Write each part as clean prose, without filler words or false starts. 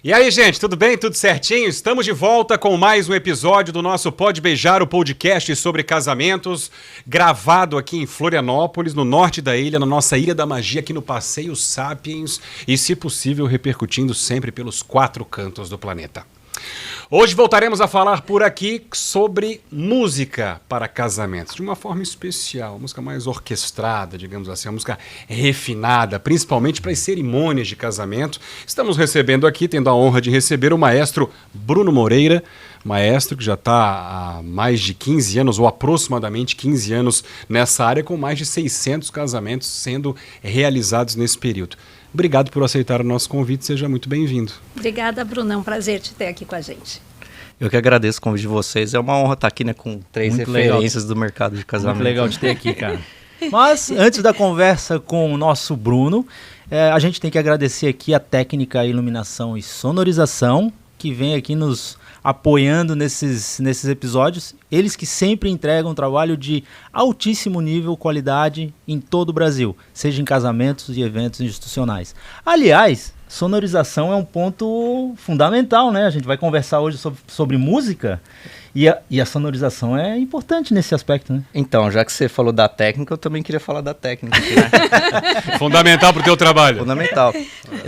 E aí, gente, tudo bem? Tudo certinho? Estamos de volta com mais um episódio do nosso Pode Beijar, o podcast sobre casamentos, gravado aqui em Florianópolis, no norte da ilha, na nossa Ilha da Magia, aqui no Passeio Sapiens, e, se possível, repercutindo sempre pelos 4 cantos do planeta. Hoje voltaremos a falar por aqui sobre música para casamentos, de uma forma especial, música mais orquestrada, digamos assim, uma música refinada, principalmente para as cerimônias de casamento. Estamos recebendo aqui, tendo a honra de receber o maestro Bruno Moreira, maestro que já está há mais de 15 anos, ou aproximadamente 15 anos nessa área, com mais de 600 casamentos sendo realizados nesse período. Obrigado por aceitar o nosso convite, seja muito bem-vindo. Obrigada, Bruno, é um prazer te ter aqui com a gente. Eu que agradeço o convite de vocês, é uma honra estar aqui, né, com 3 muito referências legal. Do mercado de casamento. Muito legal de ter aqui, cara. Mas, antes da conversa com o nosso Bruno, a gente tem que agradecer aqui a Técnica Iluminação e Sonorização, que vem aqui nos apoiando nesses episódios. Eles que sempre entregam um trabalho de altíssimo nível, qualidade em todo o Brasil, seja em casamentos e eventos institucionais. Aliás, sonorização é um ponto fundamental, né? A gente vai conversar hoje sobre música e a sonorização é importante nesse aspecto, né? Então, já que você falou da técnica, eu também queria falar da técnica. Né? Fundamental para o teu trabalho. Fundamental.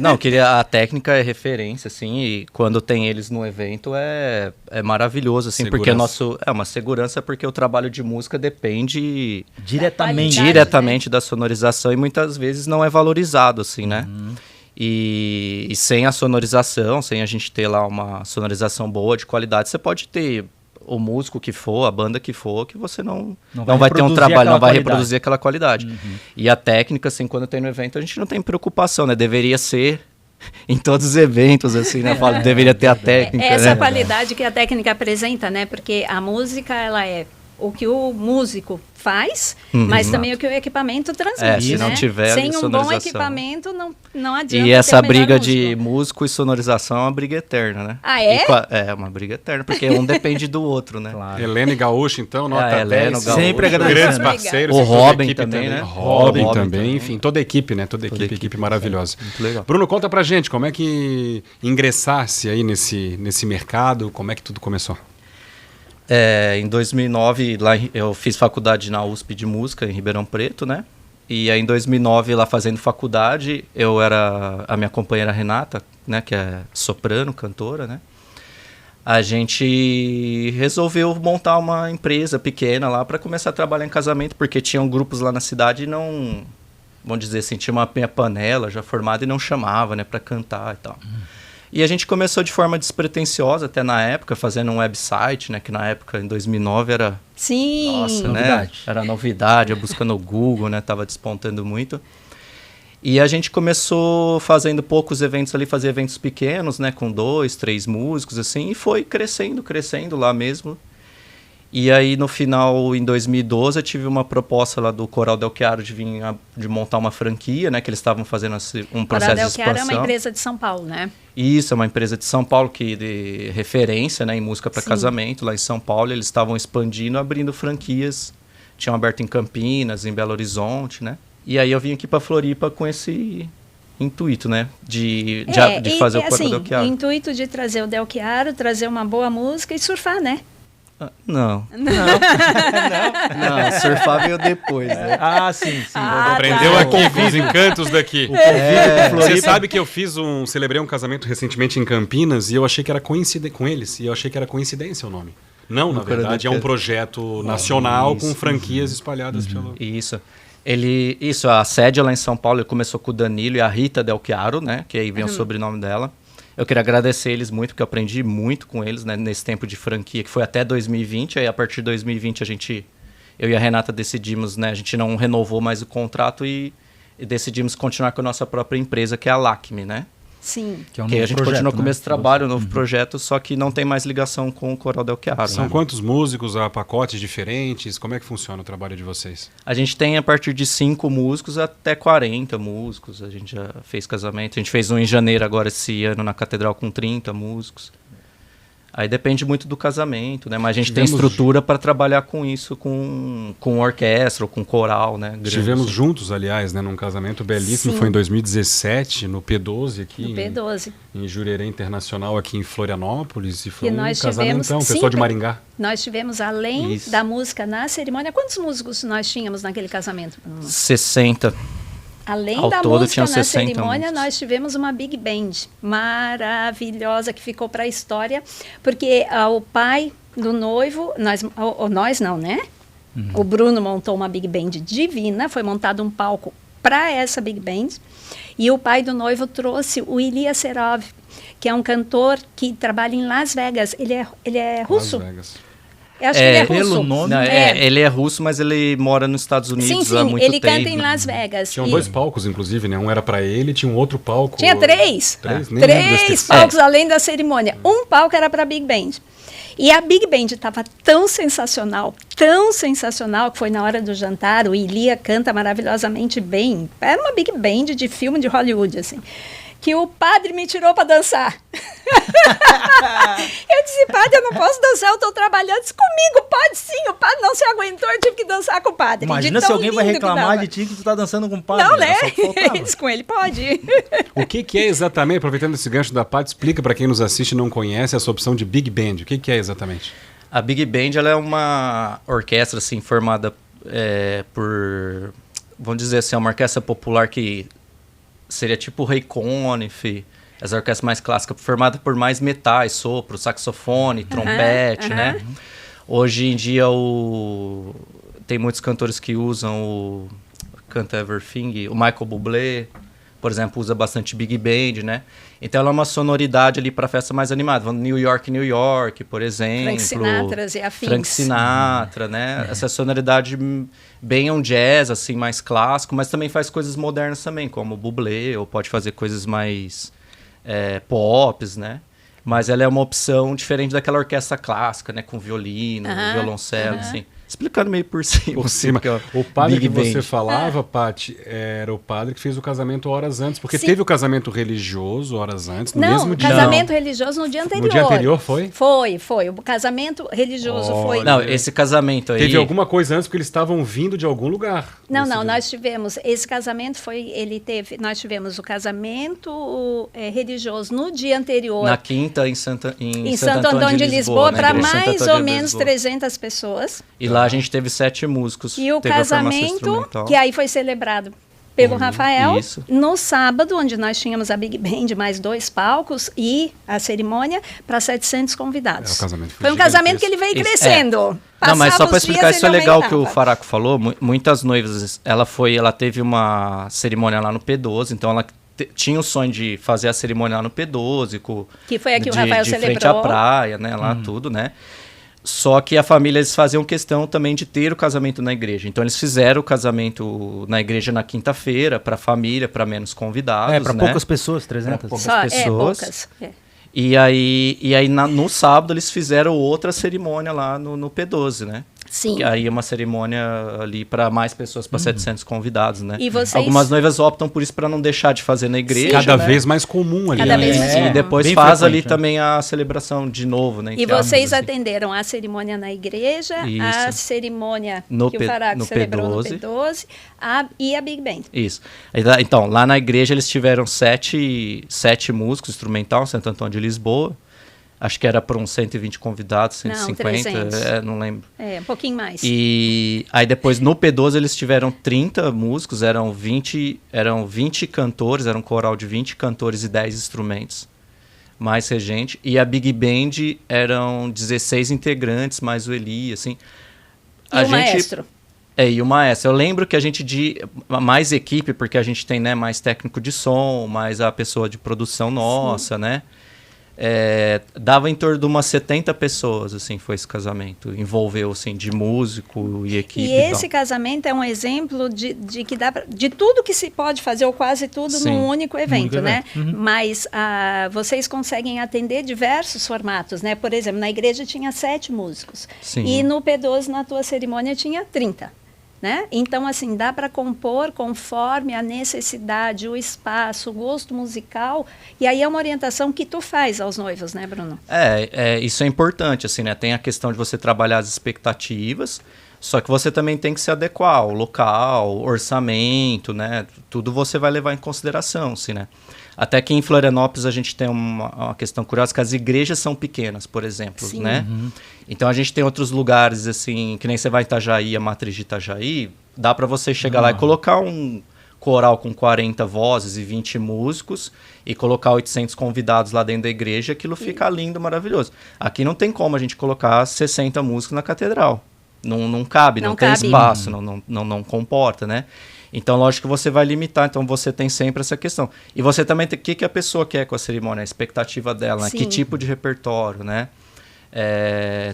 Não, a técnica é referência, assim, e quando tem eles no evento é maravilhoso, assim, segurança. Porque é uma segurança, porque o trabalho de música depende diretamente da sonorização e muitas vezes não é valorizado, assim, né? E sem a sonorização, sem a gente ter lá uma sonorização boa, de qualidade, você pode ter o músico que for, a banda que for, que você não vai ter um trabalho, não vai reproduzir aquela qualidade. E a técnica, assim, quando tem no evento, a gente não tem preocupação, né? Deveria ser em todos os eventos, assim, né? Deveria ter a técnica. Essa né? qualidade que a técnica apresenta, né? Porque a música, ela é o que o músico faz, mas também o que o equipamento transmite, se não tiver sem um bom sonorização. Equipamento, não adianta. E essa briga músico. De músico e sonorização é uma briga eterna, né? Ah, é? É uma briga eterna, porque um depende do outro, né? Claro. Helena e Gaúcho, então, nota 10. Sempre agradecendo. Grandes parceiros. O Robin também, né? Robin também, enfim, toda a equipe, né? Toda a equipe maravilhosa. Muito legal. Bruno, conta pra gente, como é que ingressasse aí nesse mercado, como é que tudo começou? Em 2009, lá eu fiz faculdade na USP de música, em Ribeirão Preto, né? E aí em 2009, lá fazendo faculdade, a minha companheira Renata, né, que é soprano, cantora, né? A gente resolveu montar uma empresa pequena lá para começar a trabalhar em casamento, porque tinham grupos lá na cidade e não, vamos dizer assim, tinha uma panela já formada e não chamava, né, para cantar e tal. E a gente começou de forma despretensiosa, até na época, fazendo um website, né? Que na época, em 2009, era... Sim! Nossa, novidade. Né? Era novidade, eu buscando no Google, né? Tava despontando muito. E a gente começou fazendo poucos eventos ali, fazer eventos pequenos, né? Com 2, 3 músicos, assim. E foi crescendo lá mesmo. E aí, no final, em 2012, eu tive uma proposta lá do Coral Del Chiaro de montar uma franquia, né? Que eles estavam fazendo um processo de expansão. Coral Del Chiaro é uma empresa de São Paulo, né? Isso, é uma empresa de São Paulo de referência, né, em música para casamento, lá em São Paulo. Eles estavam expandindo, abrindo franquias. Tinham aberto em Campinas, em Belo Horizonte, né? E aí eu vim aqui para Floripa com esse intuito, né, de fazer o Coral Del Chiaro. O intuito de trazer o Del Chiaro, trazer uma boa música e surfar, né? Não, surfar veio depois, né? Sim. Aprendeu aqui, com os encantos daqui. Você sabe que eu celebrei um casamento recentemente em Campinas e eu achei que era coincidência o nome. Não, na verdade, é um projeto nacional com franquias espalhadas pelo... Isso. A sede lá em São Paulo, ele começou com o Danilo e a Rita Del Chiaro, né? Que aí vem o sobrenome dela. Eu queria agradecer eles muito, porque eu aprendi muito com eles, né, nesse tempo de franquia, que foi até 2020. Aí, a partir de 2020, eu e a Renata decidimos, né, a gente não renovou mais o contrato e decidimos continuar com a nossa própria empresa, que é a LACME, né? Sim. Que é um que novo a gente projeto, continua com o mesmo trabalho, um novo Uhum. projeto, só que não tem mais ligação com o Coral Del Chiaro. São né? quantos músicos, a pacotes diferentes? Como é que funciona o trabalho de vocês? A gente tem a partir de 5 músicos até 40 músicos. A gente já fez casamento. A gente fez um em janeiro agora esse ano na Catedral com 30 músicos. Aí depende muito do casamento, né? Mas a gente tem estrutura para trabalhar com isso, com orquestra ou com coral, né? Estivemos juntos, aliás, né? Num casamento belíssimo, Sim. foi em 2017, no P12 aqui. No P12. Em Jurerê Internacional, aqui em Florianópolis. E foi nós casamentão, tivemos, pessoal de Maringá. Nós tivemos, além Isso. da música na cerimônia, quantos músicos nós tínhamos naquele casamento? 60. Além Ao da todo, música tinham na 60 cerimônia, músicos. nós tivemos uma big band maravilhosa que ficou para a história, porque o pai do noivo, nós não, né? O Bruno montou uma big band divina, foi montado um palco para essa big band, e o pai do noivo trouxe o Ilya Serov, que é um cantor que trabalha em Las Vegas. Ele é russo? Las Vegas. Eu acho que ele é russo. Pelo nome, Não, ele é russo, mas ele mora nos Estados Unidos Sim, há muito ele tempo. canta em Las Vegas. Tinham 2 palcos, inclusive, né? Um era pra ele, tinha um outro palco. Tinha 3. Três? Nem lembro desse 3 terceiro. palcos além da cerimônia. Um palco era para a Big Band. E a Big Band estava tão sensacional, que foi na hora do jantar, o Ilia canta maravilhosamente bem. Era uma Big Band de filme de Hollywood, assim. Que o padre me tirou para dançar. Eu disse, padre, eu não posso dançar, eu estou trabalhando. Disse, comigo, pode sim. O padre não se aguentou, eu tive que dançar com o padre. Imagina De se tão alguém vai lindo que reclamar dava. de ti que tu tá dançando com o padre. Não, né? Só que faltava. Isso com ele pode. O que é exatamente, aproveitando esse gancho da Paty, explica para quem nos assiste e não conhece essa opção de Big Band. O que é exatamente? A Big Band ela é uma orquestra assim, formada por, vamos dizer assim, uma orquestra popular que seria tipo o Ray Conniff, as orquestras mais clássicas, formada por mais metais, sopro, saxofone, trompete, né? Hoje em dia tem muitos cantores que usam o Canta Everything, o Michael Bublé, por exemplo, usa bastante Big Band, né? Então ela é uma sonoridade ali para festa mais animada. Vamos New York, por exemplo. Frank Sinatra e afins. Frank Sinatra, né? Essa sonoridade bem um jazz, assim, mais clássico, mas também faz coisas modernas também, como o Bublé, ou pode fazer coisas mais pops, né? Mas ela é uma opção diferente daquela orquestra clássica, né? Com violino, violoncelo, assim. Explicando meio por cima. Por cima. Assim, O padre Big que você Band. falava, Paty, era o padre que fez o casamento horas antes. Porque Sim. teve o casamento religioso horas antes, no Não, mesmo o dia. casamento religioso no dia anterior. No dia anterior foi? Foi. O casamento religioso foi. Não, esse casamento aí... Teve alguma coisa antes porque eles estavam vindo de algum lugar. Não, nesse dia. nós tivemos, esse casamento nós tivemos o casamento religioso no dia anterior. Na quinta, em Santo Antônio de Lisboa, na para igreja Santo mais Antônio ou de menos Lisboa. 300 pessoas. E lá a gente teve 7 músicos. E o Teve a formação casamento, instrumental. que aí foi celebrado pelo Rafael, isso. no sábado, onde nós tínhamos a Big Band, mais 2 palcos e a cerimônia para 700 convidados. O casamento foi um casamento que ele veio Isso, crescendo. Não, mas só Passava para os explicar, dias, isso é ele legal que o aumentava. Faraco falou. Muitas noivas, ela teve uma cerimônia lá no P12, então ela tinha o sonho de fazer a cerimônia lá no P12, Que foi a que o Rafael de frente celebrou. à praia, né, lá tudo, né? Só que a família, eles faziam questão também de ter o casamento na igreja. Então, eles fizeram o casamento na igreja na quinta-feira, para a família, para menos convidados, para né? poucas pessoas, 300. Pra poucas Só, pessoas. poucas. E aí no sábado, eles fizeram outra cerimônia lá no P12, né? Sim. E aí é uma cerimônia ali para mais pessoas, para 700 convidados, né? E vocês- Algumas noivas optam por isso para não deixar de fazer na igreja, Cada né? vez mais comum ali. Cada né? vez mais E comum. depois Bem faz ali frequente, né? também a celebração de novo, né? E entre aspas, vocês assim. atenderam a cerimônia na igreja, a Isso. cerimônia No que P- o Faraco no celebrou P12. no P12 e a Big Band. Isso. Então, lá na igreja eles tiveram 7 músicos instrumental, Santo Antônio de Lisboa. Acho que era para uns 120 convidados, 150, 300. não lembro. Um pouquinho mais. E aí depois no P12 eles tiveram 30 músicos, eram 20 cantores, era um coral de 20 cantores e 10 instrumentos, mais regente. E a Big Band eram 16 integrantes, mais o Eli, assim. E o maestro. E o maestro. Eu lembro que a gente mais equipe, porque a gente tem, né, mais técnico de som, mais a pessoa de produção nossa, né? Dava em torno de umas 70 pessoas, assim, foi esse casamento. Envolveu, assim, de músico e equipe. E esse casamento é um exemplo de que dá de tudo que se pode fazer, ou quase tudo, Sim. num único evento, né? evento. Mas vocês conseguem atender diversos formatos, né? Por exemplo, na igreja tinha 7 músicos. Sim. E no P12, na tua cerimônia, tinha 30. né? Então, assim, dá para compor conforme a necessidade, o espaço, o gosto musical, e aí é uma orientação que tu faz aos noivos, né, Bruno? Isso é importante, assim, né? Tem a questão de você trabalhar as expectativas, só que você também tem que se adequar ao local, orçamento, né? Tudo você vai levar em consideração, assim, né? Até que em Florianópolis a gente tem uma questão curiosa, que as igrejas são pequenas, por exemplo, Sim. né? Então a gente tem outros lugares, assim, que nem você vai em Itajaí, a matriz de Itajaí, dá para você chegar lá e colocar um coral com 40 vozes e 20 músicos e colocar 800 convidados lá dentro da igreja, aquilo fica lindo, maravilhoso. Aqui não tem como a gente colocar 60 músicos na catedral. Não cabe, não tem espaço, não comporta, né? Então, lógico que você vai limitar, então você tem sempre essa questão. E você também tem o que a pessoa quer com a cerimônia, a expectativa dela, né? Que tipo de repertório, né?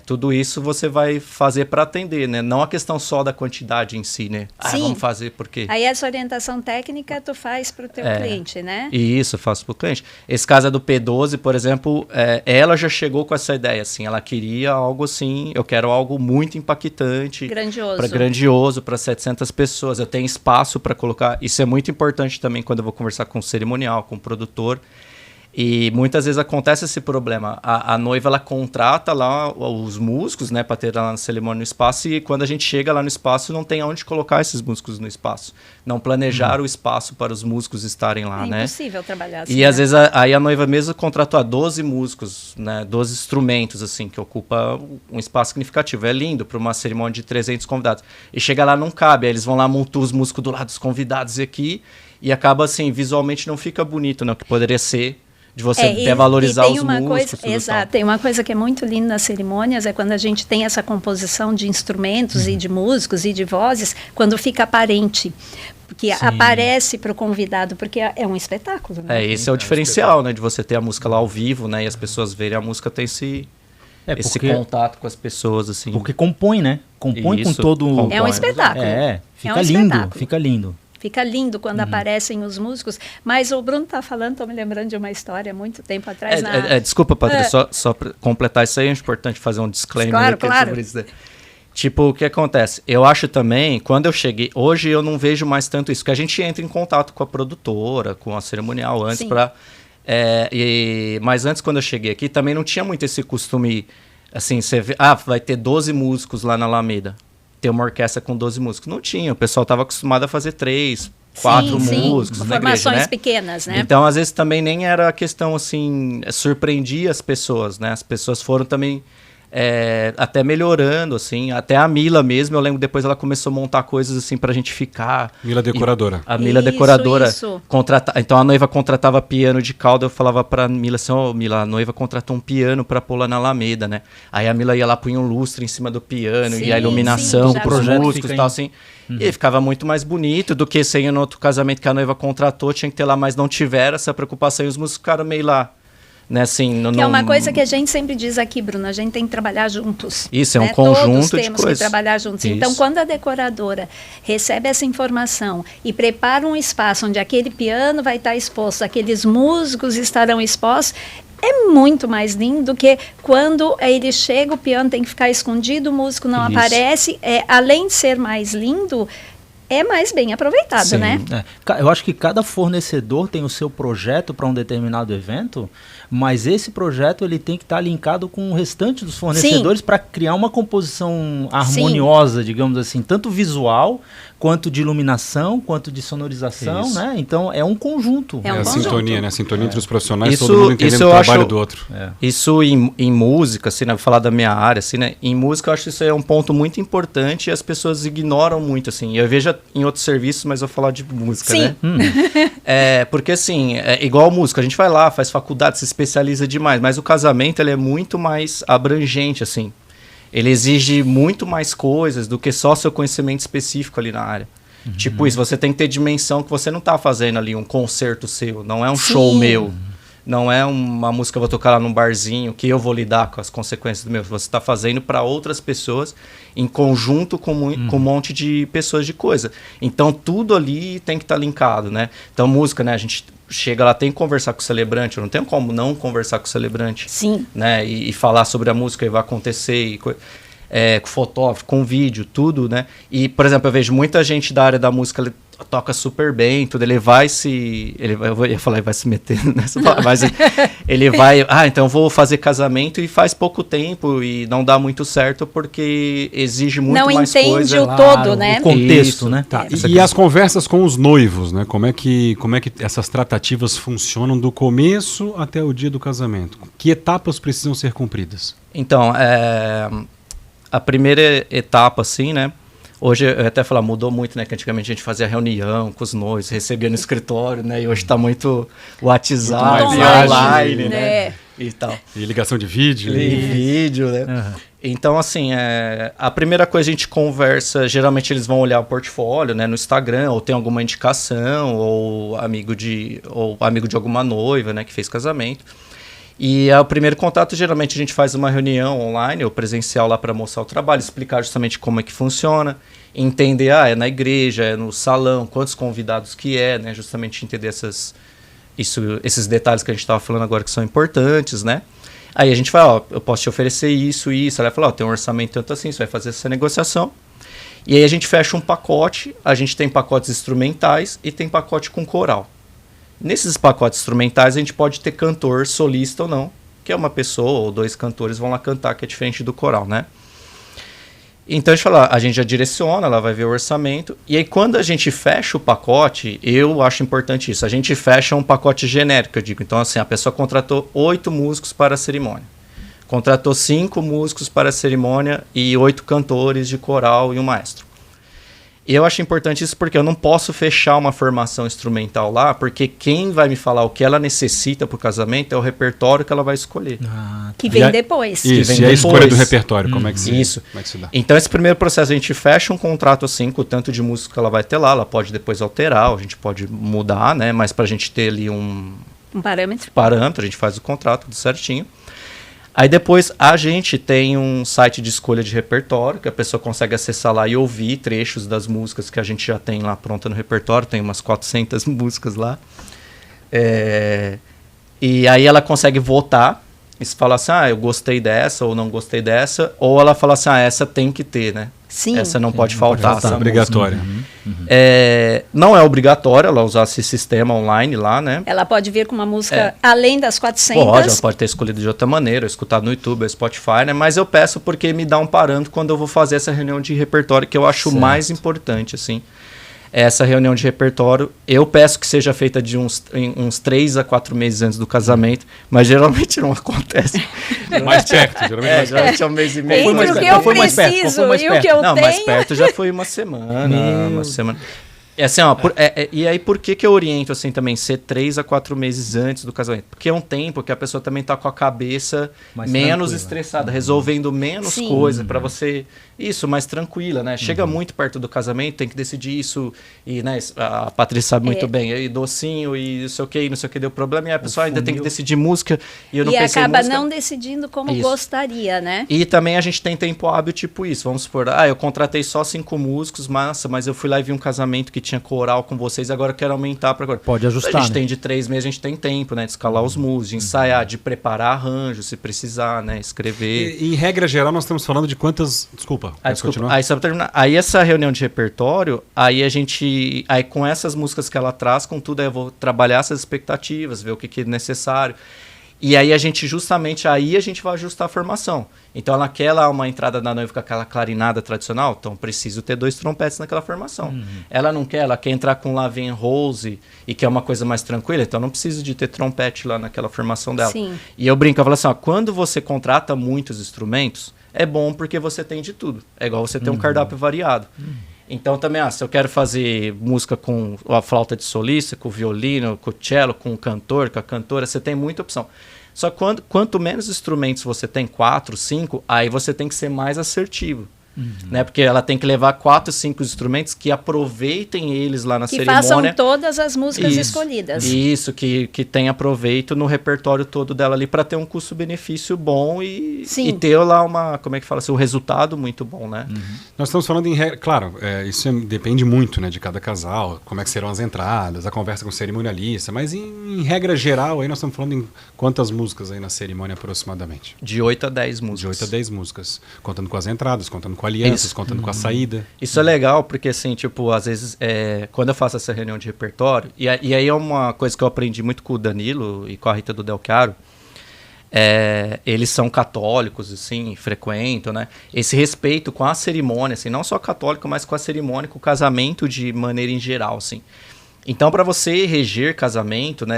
Tudo isso você vai fazer para atender, né? Não a questão só da quantidade em si, né? Vamos fazer por quê? Aí essa orientação técnica tu faz para o teu cliente, né? Isso, eu faço para o cliente. Esse caso é do P12, por exemplo, ela já chegou com essa ideia, assim, ela queria algo assim, eu quero algo muito impactante. Grandioso, para 700 pessoas. Eu tenho espaço para colocar, isso é muito importante também quando eu vou conversar com o cerimonial, com o produtor. E muitas vezes acontece esse problema. A noiva, ela contrata lá os músicos, né, para ter lá na cerimônia no espaço, e quando a gente chega lá no espaço, não tem onde colocar esses músicos no espaço. Não planejar o espaço para os músicos estarem lá, né? É impossível trabalhar assim. E às vezes aí a noiva mesmo contratou 12 músicos, né, 12 instrumentos, assim, que ocupa um espaço significativo. É lindo para uma cerimônia de 300 convidados. E chega lá, não cabe. Aí eles vão lá, montam os músicos do lado dos convidados aqui, e acaba assim, visualmente não fica bonito, né? O que poderia ser de você valorizar os músicos. Exato, tem uma coisa que é muito linda nas cerimônias, é quando a gente tem essa composição de instrumentos e de músicos e de vozes, quando fica aparente, porque aparece para o convidado, porque é um espetáculo. Né? Esse é o diferencial, né, de você ter a música lá ao vivo, né, e as pessoas verem a música, tem esse contato com as pessoas, assim. Porque compõe, né? Compõe com todo... É um espetáculo. Fica lindo, fica lindo. Fica lindo quando aparecem os músicos. Mas o Bruno está falando, estou me lembrando de uma história muito tempo atrás. Desculpa, Patrícia, só para completar isso aí, é importante fazer um disclaimer claro. sobre isso. Tipo, o que acontece? Eu acho também, quando eu cheguei... Hoje eu não vejo mais tanto isso, porque a gente entra em contato com a produtora, com a cerimonial antes para... mas antes, quando eu cheguei aqui, também não tinha muito esse costume, assim, você vê, vai ter 12 músicos lá na Alameda. Ter uma orquestra com 12 músicos. Não tinha, o pessoal estava acostumado a fazer 3, 4 músicos na igreja, formações pequenas, né? Então, às vezes, também nem era a questão, assim, surpreendia as pessoas, né? As pessoas foram também até melhorando, assim. Até a Mila mesmo, eu lembro, depois ela começou a montar coisas, assim, pra gente ficar. Mila decoradora. A Mila decoradora. Isso. Então, a noiva contratava piano de cauda, eu falava pra Mila assim, Mila, a noiva contratou um piano pra pôr lá na Alameda, né? Aí a Mila ia lá, punha um lustre em cima do piano, e a iluminação, os músicos e tal, assim. E ficava muito mais bonito do que sem no outro casamento que a noiva contratou, tinha que ter lá, mas não tiveram essa preocupação, e os músicos ficaram meio lá. Né, assim, que é uma coisa que a gente sempre diz aqui, Bruno, a gente tem que trabalhar juntos. Isso, é um conjunto de coisas. Todos temos que trabalhar juntos. Isso. Então, quando a decoradora recebe essa informação e prepara um espaço onde aquele piano vai estar exposto, aqueles músicos estarão expostos, é muito mais lindo do que quando ele chega, o piano tem que ficar escondido, o músico não aparece. Além de ser mais lindo, é mais bem aproveitado, né? Eu acho que cada fornecedor tem o seu projeto para um determinado evento, mas esse projeto ele tem que estar linkado com o restante dos fornecedores para criar uma composição harmoniosa, digamos assim, tanto visual, quanto de iluminação, quanto de sonorização, né? Então é um conjunto. A sintonia, né? A sintonia entre os profissionais, todo mundo entendendo o trabalho do outro. Isso em música, assim, né? Vou falar da minha área, assim, né? Em música eu acho que isso aí é um ponto muito importante e as pessoas ignoram muito, assim. Eu vejo em outros serviços, mas eu vou falar de música, né? Porque, assim, igual música, a gente vai lá, faz faculdade, se especializa demais, mas o casamento, ele é muito mais abrangente, assim. Ele exige muito mais coisas do que só seu conhecimento específico ali na área. Tipo isso, você tem que ter dimensão que você não está fazendo ali um concerto seu, não é um show meu, não é uma música que eu vou tocar lá num barzinho que eu vou lidar com as consequências do meu. Você está fazendo para outras pessoas em conjunto com um monte de pessoas de coisa. Então tudo ali tem que estar linkado, né? Então música, né? A gente chega lá, tem que conversar com o celebrante, eu não tenho como não conversar com o celebrante. Sim. Né? E falar sobre a música que vai acontecer. com fotógrafo, com vídeo, tudo, né? E, por exemplo, eu vejo muita gente da área da música, ele toca super bem, tudo, eu ia falar, ele vai se meter nessa palavra, mas ele vai, então eu vou fazer casamento e faz pouco tempo e não dá muito certo porque exige muito mais coisa. Não entende o todo, né? O contexto, Isso, né? Tá. E as conversas com os noivos, né? Como é que essas tratativas funcionam do começo até o dia do casamento? Que etapas precisam ser cumpridas? Então, a primeira etapa, assim, né? Hoje, eu até falar, mudou muito, né? Que antigamente a gente fazia reunião com os noivos, recebia no escritório, né? E hoje tá muito WhatsApp, Muito online, né? E tal. E ligação de vídeo. E vídeo, né? Uhum. Então, assim, a primeira coisa a gente conversa, geralmente eles vão olhar o portfólio, né? No Instagram, ou tem alguma indicação, ou amigo de alguma noiva, né? Que fez casamento. E o primeiro contato, geralmente, a gente faz uma reunião online ou presencial lá para mostrar o trabalho, explicar justamente como é que funciona, entender, é na igreja, é no salão, quantos convidados que né? Justamente entender esses detalhes que a gente estava falando agora que são importantes, né? Aí a gente fala, eu posso te oferecer isso. Ela vai falar, tem um orçamento tanto assim, você vai fazer essa negociação. E aí a gente fecha um pacote, a gente tem pacotes instrumentais e tem pacote com coral. Nesses pacotes instrumentais a gente pode ter cantor, solista ou não, que é uma pessoa ou 2 cantores vão lá cantar, que é diferente do coral, né? Então a gente já direciona, ela vai ver o orçamento, e aí quando a gente fecha o pacote, eu acho importante isso, a gente fecha um pacote genérico, eu digo, então assim, a pessoa contratou 8 músicos para a cerimônia, contratou 5 músicos para a cerimônia e 8 cantores de coral e um maestro. E eu acho importante isso porque eu não posso fechar uma formação instrumental lá, porque quem vai me falar o que ela necessita para o casamento é o repertório que ela vai escolher. Que vem depois. Isso, e a escolha do repertório, como é que se dá? Então, esse primeiro processo, a gente fecha um contrato assim, com o tanto de música que ela vai ter lá, ela pode depois alterar, a gente pode mudar, né? Mas para a gente ter ali um parâmetro, a gente faz o contrato tudo certinho. Aí depois a gente tem um site de escolha de repertório, que a pessoa consegue acessar lá e ouvir trechos das músicas que a gente já tem lá pronta no repertório, tem umas 400 músicas lá. E aí ela consegue votar, e se fala assim, eu gostei dessa ou não gostei dessa, ou ela fala assim, essa tem que ter, né? Sim. Essa não pode faltar. Essa é obrigatória. Não é obrigatório ela usar esse sistema online lá, né? Ela pode vir com uma música além das 400. Ela pode ter escolhido de outra maneira, escutar no YouTube, no Spotify, né? Mas eu peço porque me dá um parâmetro quando eu vou fazer essa reunião de repertório, que eu acho mais importante, assim. Essa reunião de repertório, eu peço que seja feita de uns 3 a 4 meses antes do casamento, mas geralmente não acontece. Mais perto, geralmente. Geralmente é um mês e meio. Entre o que eu preciso e o que eu tenho. Não, mais perto já foi uma semana. Assim, e aí por que eu oriento assim também ser 3 a 4 meses antes do casamento? Porque é um tempo que a pessoa também tá com a cabeça menos estressada, resolvendo menos coisa para você, mais tranquila, né? Chega muito perto do casamento, tem que decidir isso e, né, a Patrícia sabe muito bem, e docinho e não sei o que deu problema, e a pessoa ainda tem que decidir música e eu não pensei em música. E acaba não decidindo como gostaria, né? E também a gente tem tempo hábil tipo isso, vamos supor, eu contratei só 5 músicos, mas eu fui lá e vi um casamento que tinha coral com vocês, agora eu quero aumentar para agora. Pode ajustar, a gente tem de 3 meses, a gente tem tempo, né, de escalar os músicos, de ensaiar, de preparar arranjo, se precisar, né, escrever. E em regra geral, nós estamos falando de quantas... Desculpa. Aí só pra terminar. Aí essa reunião de repertório, aí com essas músicas que ela traz, com tudo, aí eu vou trabalhar essas expectativas, ver o que é necessário. E aí a gente vai ajustar a formação. Então ela quer lá uma entrada da noiva com aquela clarinada tradicional, então preciso ter 2 trompetes naquela formação. Ela quer entrar com Lavin Rose e quer uma coisa mais tranquila, então não preciso de ter trompete lá naquela formação dela. Sim. E eu brinco, eu falo assim, quando você contrata muitos instrumentos, é bom porque você tem de tudo. É igual você ter um cardápio variado. Então também, se eu quero fazer música com a flauta de solista, com o violino, com o cello, com o cantor, com a cantora, você tem muita opção. Só que quanto menos instrumentos você tem, 4, 5, aí você tem que ser mais assertivo. né? Porque ela tem que levar 4, 5 instrumentos que aproveitem eles lá na cerimônia. Que façam todas as músicas escolhidas. Isso, que tem aproveito no repertório todo dela ali para ter um custo-benefício bom e ter lá uma, como é que fala assim, um resultado muito bom, né? Nós estamos falando claro, isso depende muito, né, de cada casal, como é que serão as entradas, a conversa com o cerimonialista, mas em regra geral, aí nós estamos falando em quantas músicas aí na cerimônia aproximadamente? De 8 a 10 músicas. De 8 a 10 músicas, contando com as entradas, contando com alianças, contando com a saída. Isso é legal, porque assim, tipo, às vezes, quando eu faço essa reunião de repertório, e aí é uma coisa que eu aprendi muito com o Danilo e com a Rita do Del Chiaro, eles são católicos, assim, frequentam, né? Esse respeito com a cerimônia, assim, não só católico, mas com a cerimônia, com o casamento de maneira em geral, assim. Então, para você reger casamento, né,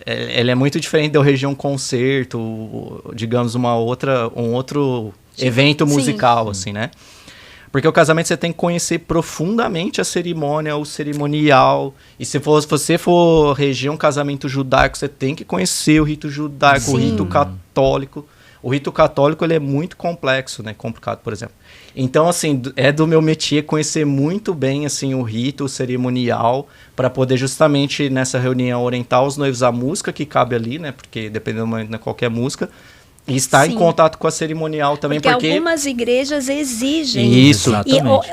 ele é muito diferente de eu reger um concerto, digamos, um outro evento musical, assim, né? Porque o casamento você tem que conhecer profundamente a cerimônia, o cerimonial. E se você for reger um casamento judaico, você tem que conhecer o rito judaico, o rito católico. O rito católico ele é muito complexo, né? Complicado, por exemplo. Então, assim, é do meu métier conhecer muito bem assim, o rito, o cerimonial, para poder justamente nessa reunião orientar os noivos a música que cabe ali, né? Porque dependendo de qualquer música. E estar em contato com a cerimonial também, porque algumas igrejas exigem isso,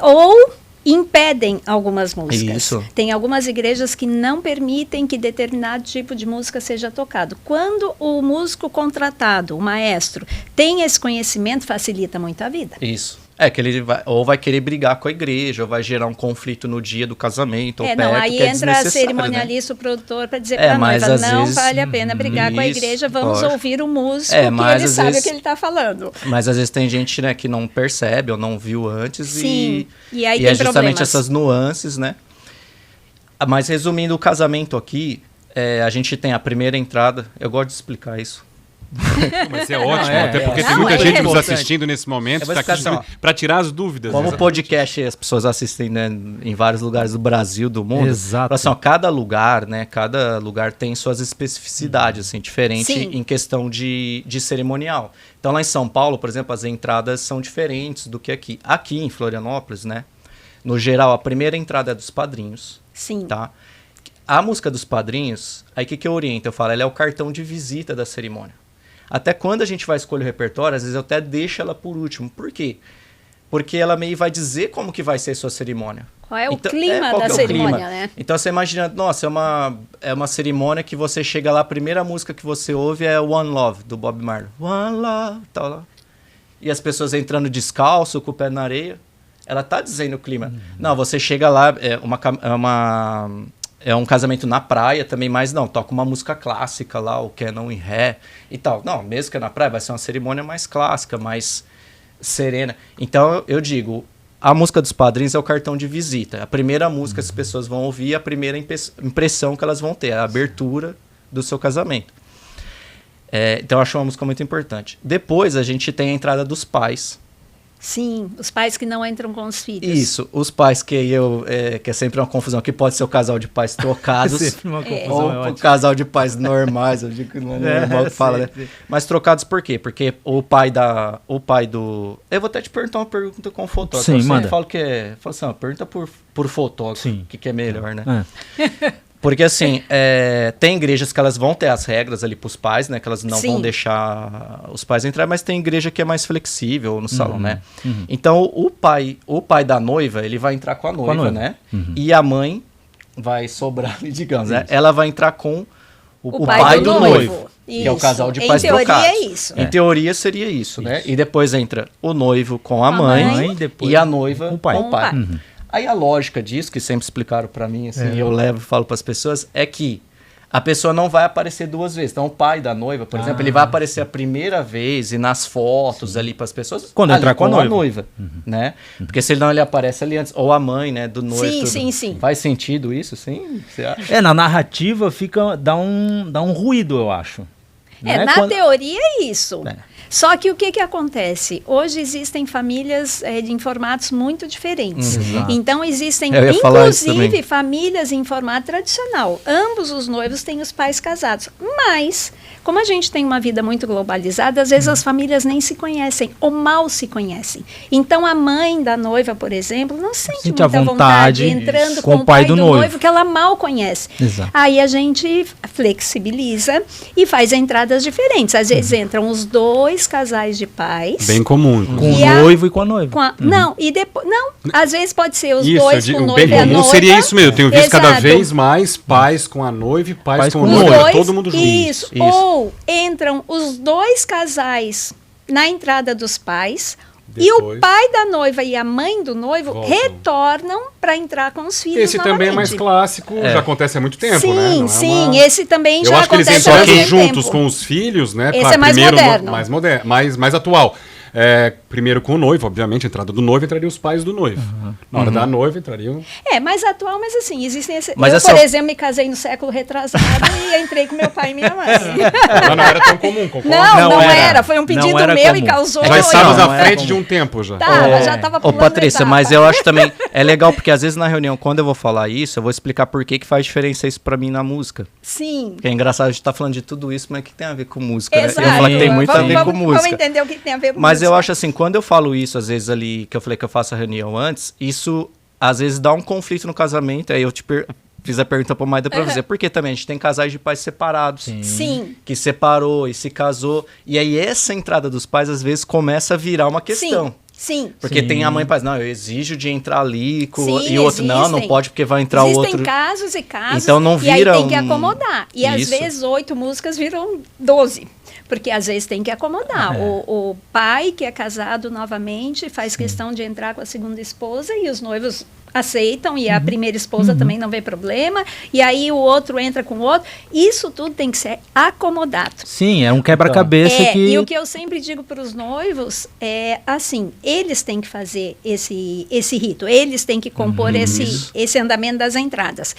ou impedem algumas músicas. Isso. Tem algumas igrejas que não permitem que determinado tipo de música seja tocado. Quando o músico contratado, o maestro, tem esse conhecimento, facilita muito a vida. Isso. Que ele vai querer brigar com a igreja, ou vai gerar um conflito no dia do casamento, ou perto, aí entra a cerimonialista, o produtor, para dizer para a noiva, não vale a pena brigar com a igreja, vamos ouvir o músico, que ele sabe o que ele está falando. Mas às vezes tem gente, né, que não percebe ou não viu antes, e aí tem justamente essas nuances, né? Mas resumindo o casamento aqui, a gente tem a primeira entrada, eu gosto de explicar isso. Mas é ótimo, até porque tem muita gente nos assistindo nesse momento para tirar as dúvidas. Como o podcast as pessoas assistem, né, em vários lugares do Brasil, do mundo. Exato. Assim, cada lugar tem suas especificidades assim, diferentes em questão de cerimonial. Então lá em São Paulo, por exemplo, as entradas são diferentes do que aqui. Aqui em Florianópolis, né, no geral, a primeira entrada é dos padrinhos. Sim. Tá? A música dos padrinhos, aí o que eu oriento? Eu falo, ela é o cartão de visita da cerimônia. Até quando a gente vai escolher o repertório, às vezes eu até deixo ela por último. Por quê? Porque ela meio vai dizer como que vai ser a sua cerimônia. Qual é o clima da cerimônia, né? Então você imagina, nossa, é uma cerimônia que você chega lá, a primeira música que você ouve é One Love, do Bob Marley. One Love, tal lá. E as pessoas entrando descalço, com o pé na areia. Ela tá dizendo o clima. Não, você chega lá, é um casamento na praia também, mas não, toca uma música clássica lá, o canon em ré e tal. Não, mesmo que é na praia, vai ser uma cerimônia mais clássica, mais serena. Então, eu digo, a música dos padrinhos é o cartão de visita. A primeira música que as pessoas vão ouvir, a primeira impressão que elas vão ter, a abertura do seu casamento. Então, eu acho uma música muito importante. Depois, a gente tem a entrada dos pais. Sim, os pais que não entram com os filhos. Isso, os pais que é sempre uma confusão, que pode ser o casal de pais trocados, sempre uma confusão, ou o casal de pais normais, eu digo que não é normal que fala, né? Mas trocados por quê? Porque o pai do... Eu vou até te perguntar uma pergunta com o fotógrafo. Sim, manda. Fala assim, pergunta por fotógrafo, o que é melhor, né? Porque, assim, tem igrejas que elas vão ter as regras ali para os pais, né? Que elas não vão deixar os pais entrar, mas tem igreja que é mais flexível no salão, né? Então, o pai da noiva, ele vai entrar com a noiva, né? E a mãe vai sobrar, digamos, né? Ela vai entrar com o pai do noivo. Que é o casal de pais trocados. Em teoria é isso. Em teoria seria isso, né? E depois entra o noivo com a mãe e a noiva com o pai. Aí a lógica disso, que sempre explicaram pra mim, assim, eu levo e falo pras pessoas, é que a pessoa não vai aparecer duas vezes. Então o pai da noiva, por exemplo, ele vai aparecer a primeira vez e nas fotos ali pras pessoas, quando entrar com a noiva. Né? Porque se ele não, ele aparece ali antes. Ou a mãe, né, do noivo. Sim. Faz sentido isso, sim? Você acha? Na narrativa dá um ruído, eu acho. Na teoria é isso. Só que o que acontece? Hoje existem famílias em formatos muito diferentes. Então, existem, inclusive, famílias em formato tradicional. Ambos os noivos têm os pais casados. Mas, como a gente tem uma vida muito globalizada, às vezes as famílias nem se conhecem, ou mal se conhecem. Então, a mãe da noiva, por exemplo, não sente muita vontade entrando com o pai do noivo, que ela mal conhece. Exato. Aí a gente flexibiliza e faz entradas diferentes. Às vezes entram os 2 casais de pais. Bem comum. Com o noivo e com a noiva. Não, e depois. Não, às vezes pode ser os isso, 2 com o noivo bem e a comum noiva. Seria isso mesmo. Eu tenho visto cada Exato. vez mais pais com a noiva e pais com o Os noivo. dois, Todo mundo junto. Isso. Ou entram os 2 casais na entrada dos pais. E o pai da noiva e a mãe do noivo retornam para entrar com os filhos Esse também é mais clássico, já acontece há muito tempo, sim, né? Não sim, esse também já acontece há muito tempo. Eu acho que eles entrando juntos com os filhos, né? Esse é mais moderno. Mais atual. Primeiro com o noivo, obviamente, a entrada do noivo entrariam os pais do noivo. Na hora da noiva entrariam... mais atual, mas assim, existem... Mas por exemplo, me casei no século retrasado e entrei com meu pai e minha mãe. Mas não era tão comum, concordo? Não era. Foi um pedido meu comum. E causou... Já estávamos à frente de um tempo já. Já estava pulando Patrícia, etapa. mas eu acho também... É legal, porque às vezes na reunião, quando eu vou falar isso, eu vou explicar por que faz diferença isso pra mim na música. Sim. Porque é engraçado, a gente tá falando de tudo isso, mas o que tem a ver com música, né? Exato. Eu falo que tem muito a ver com música. Vamos entender o que tem a ver com Mas música. eu acho assim, quando eu falo isso, às vezes ali, que eu falei que eu faço a reunião antes, isso às vezes dá um conflito no casamento, aí eu fiz a pergunta pro Maida pra dizer, porque também a gente tem casais de pais separados. Sim. Que separou e se casou, e aí essa entrada dos pais às vezes começa a virar uma questão. Sim. Porque tem a mãe e pai, não, eu exijo de entrar ali, e o outro, existem. não pode porque vai entrar outro. Existem casos e casos, então não vira e aí tem que acomodar. E às Isso. vezes 8 músicas viram 12. Porque às vezes tem que acomodar. O pai que é casado novamente faz questão de entrar com a segunda esposa e os noivos aceitam e a primeira esposa também não vê problema. E aí o outro entra com o outro. Isso tudo tem que ser acomodado. Sim, é um quebra-cabeça que... E o que eu sempre digo para os noivos é assim, eles têm que fazer esse rito, eles têm que compor esse andamento das entradas.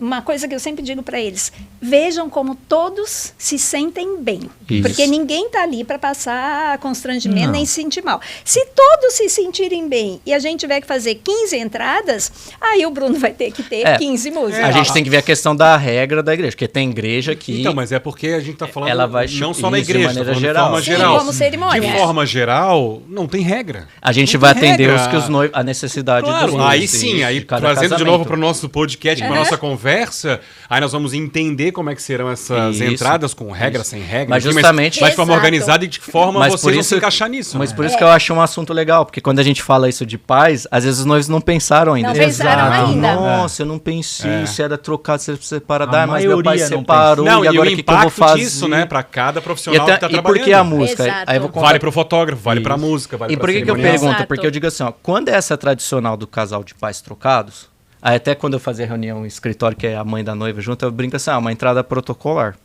Uma coisa que eu sempre digo para eles, vejam como todos se sentem bem. Isso. Porque ninguém está ali para passar constrangimento nem se sentir mal. Se todos se sentirem bem e a gente tiver que fazer 15 entradas, aí o Bruno vai ter que ter 15 músicas. A gente tem que ver a questão da regra da igreja, porque tem igreja que... Então, mas é porque a gente está falando ela vai não só na igreja, de maneira tá geral. de forma Sim, geral. como cerimônia. De forma geral, não tem regra. A gente Não vai tem atender regra. a necessidade dos Claro, noivos. aí sim, aí trazendo de novo para o nosso podcast, para a nossa conversa, aí nós vamos entender como é que serão essas entradas, com regra, sem regra, mas enfim, justamente... mas de forma organizada e de que forma mas vocês por vão isso, se encaixar nisso. Mas por isso que eu acho um assunto legal, porque quando a gente fala isso de pais, às vezes os noivos não pensaram ainda. Não pensaram ainda. Nossa, eu não pensei se era trocado, se era separado, A mas meu pai maioria não separou, Não, e agora o o que eu vou impacto fazer? disso, né, para cada E, profissional que está e trabalhando. por que a música? Exato. Aí eu vou contar. Vale para o fotógrafo, vale para a música, vale E para por a que eu cerimonial. pergunto? Exato. Porque eu digo assim, ó, quando é essa tradicional do casal de pais trocados, aí até quando eu fazia reunião em escritório, que é a mãe da noiva junto, eu brinco assim, uma entrada protocolar.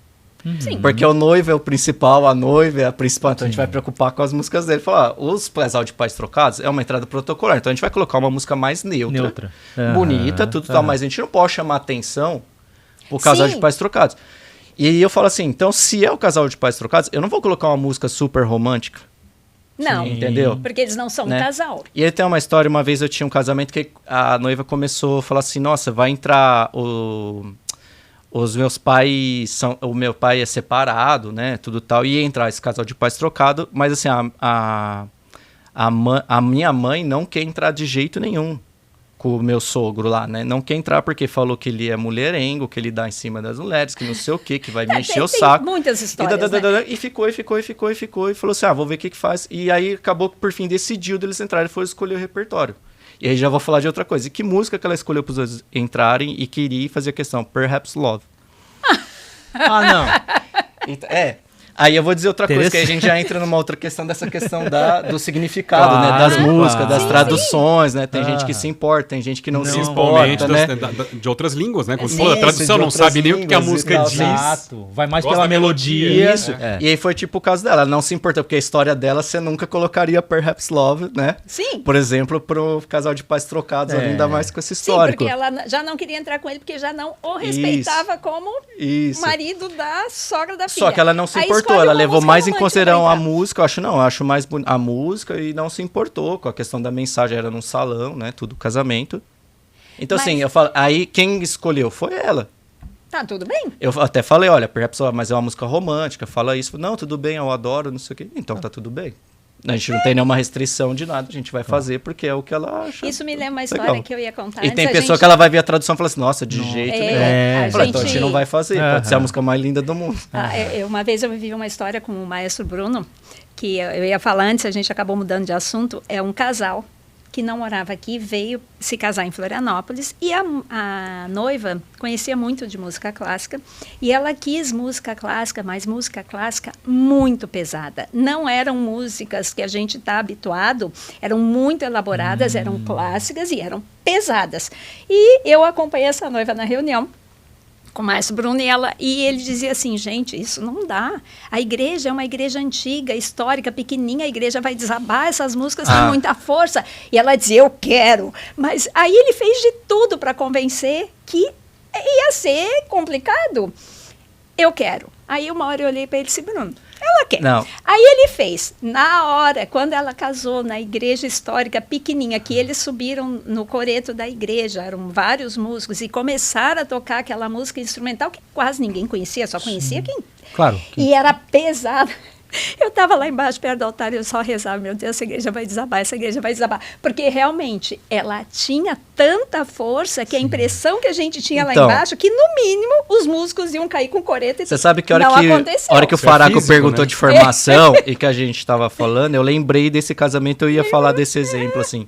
Sim. Porque o noivo é o principal, a noiva é a principal, então a gente vai preocupar com as músicas dele. Falar, os casal de pais trocados é uma entrada protocolar, então a gente vai colocar uma música mais neutra. Bonita, tudo tal, mas a gente não pode chamar atenção pro casal de pais trocados. E aí eu falo assim, então se é o casal de pais trocados, eu não vou colocar uma música super romântica. Não, Entendeu? porque eles não são um Né? casal. E aí tem uma história, uma vez eu tinha um casamento que a noiva começou a falar assim, nossa, vai entrar os meus pais, o meu pai é separado, né, tudo tal, e ia entrar esse casal de pais trocado, mas assim, a minha mãe não quer entrar de jeito nenhum com o meu sogro lá, né, não quer entrar porque falou que ele é mulherengo, que ele dá em cima das mulheres, que não sei o que vai me encher o saco. Muitas histórias, né? E ficou, e falou assim, vou ver o que faz. E aí acabou que por fim decidiu deles entrarem, ele foi escolher o repertório. E aí já vou falar de outra coisa. E que música que ela escolheu para os dois entrarem e queria fazer a questão? Perhaps Love. não. Aí eu vou dizer outra coisa, que aí a gente já entra numa outra questão dessa questão do significado, né? Das músicas, das traduções, né? Tem gente que se importa, tem gente que não se Principalmente importa, né? de outras línguas, né? Quando Isso, a tradução de não sabe nem o que a outras música línguas e diz. tal, Exato. Vai mais Gosta pela da melodia, melodia. Isso. E aí foi tipo o caso dela. Ela não se importa, porque a história dela você nunca colocaria Perhaps Love, né? Sim. Por exemplo, pro casal de pais trocados, ainda mais com esse Sim, histórico. porque ela já não queria entrar com ele, porque já não o respeitava como marido da sogra da filha. Só que ela não se importou. importou, ela levou mais em consideração a música. música, eu acho mais a música e não se importou com a questão da mensagem, era num salão, né, tudo casamento. Então assim, eu falo, aí quem escolheu foi ela. Tá, tudo bem. Eu até falei, olha, a pessoa, mas é uma música romântica, fala isso. Não, tudo bem, eu adoro, não sei o quê. Então tá tudo bem. A gente não tem nenhuma restrição de nada, a gente vai fazer porque é o que ela acha. Isso me lembra uma história legal. que eu ia contar. E antes, tem pessoa que ela vai ver a tradução e fala assim, nossa, de jeito nenhum. a Fala, então a gente não vai fazer, pode ser a música mais linda do mundo. Uma vez eu vivi uma história com o maestro Bruno, que eu ia falar antes, a gente acabou mudando de assunto, é um casal que não morava aqui, veio se casar em Florianópolis e a noiva conhecia muito de música clássica e ela quis música clássica, mas música clássica muito pesada. Não eram músicas que a gente está habituado, eram muito elaboradas, eram clássicas e eram pesadas. E eu acompanhei essa noiva na reunião com o maestro Bruno e ele dizia assim, gente, isso não dá. A igreja é uma igreja antiga, histórica, pequenininha, a igreja vai desabar, essas músicas têm muita força. E ela dizia, eu quero. Mas aí ele fez de tudo para convencer que ia ser complicado. Eu quero. Aí uma hora eu olhei para ele e disse, Bruno, ela quer. Não. Aí ele fez, na hora, quando ela casou na igreja histórica pequenininha, que eles subiram no coreto da igreja, eram vários músicos, e começaram a tocar aquela música instrumental que quase ninguém conhecia, só conhecia quem... Claro. E era pesada. Eu estava lá embaixo, perto do altar, e eu só rezava, meu Deus, essa igreja vai desabar, essa igreja vai desabar. Porque realmente, ela tinha tanta força que a impressão que a gente tinha lá embaixo, que no mínimo, os músicos iam cair com coreta. Você sabe que a não aconteceu. hora que o Isso é Faraco físico, perguntou né? de formação e que a gente estava falando, eu lembrei desse casamento, eu ia falar desse exemplo, assim.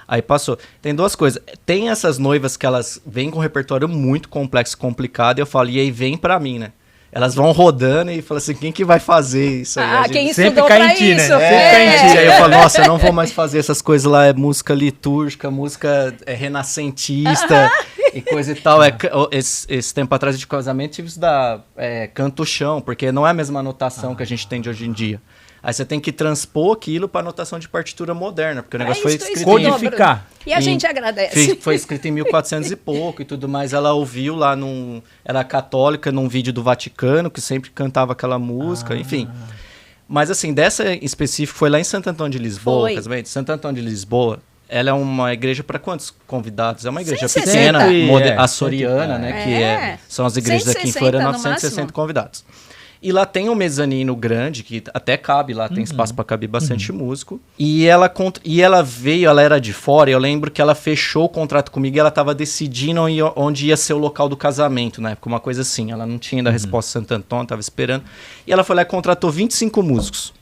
Aí passou. Tem duas coisas. Tem essas noivas que elas vêm com um repertório muito complexo, complicado, e eu falo, e aí vem pra mim, né? Elas vão rodando e falam assim, quem que vai fazer isso aí? Ah, quem sempre estudou cai pra em ti, né? isso. Sempre cai em ti. E aí eu falo, nossa, eu não vou mais fazer essas coisas lá, é música litúrgica, música renascentista e coisa e tal. Esse tempo atrás de casamento tive que estudar canto chão, porque não é a mesma notação que a gente tem de hoje em dia. Aí você tem que transpor aquilo para notação de partitura moderna, porque o negócio foi escrito codificar. E a gente agradece. Foi escrito em 1400 e pouco e tudo mais. Ela ouviu lá, era católica, num vídeo do Vaticano, que sempre cantava aquela música, enfim. Mas assim, dessa em específico, foi lá em Santo Antônio de Lisboa, casamento. Santo Antônio de Lisboa, ela é uma igreja para quantos convidados? É uma igreja 160. pequena, açoriana, né? Que são as igrejas aqui em 160 Florianópolis, no 960 máximo. convidados. E lá tem um mezanino grande, que até cabe lá, tem espaço para caber bastante músico. E ela veio, ela era de fora, e eu lembro que ela fechou o contrato comigo e ela estava decidindo onde ia ser o local do casamento, na época, uma coisa assim. Ela não tinha ainda a resposta de Santo Antônio, estava esperando. E ela foi lá e contratou 25 músicos.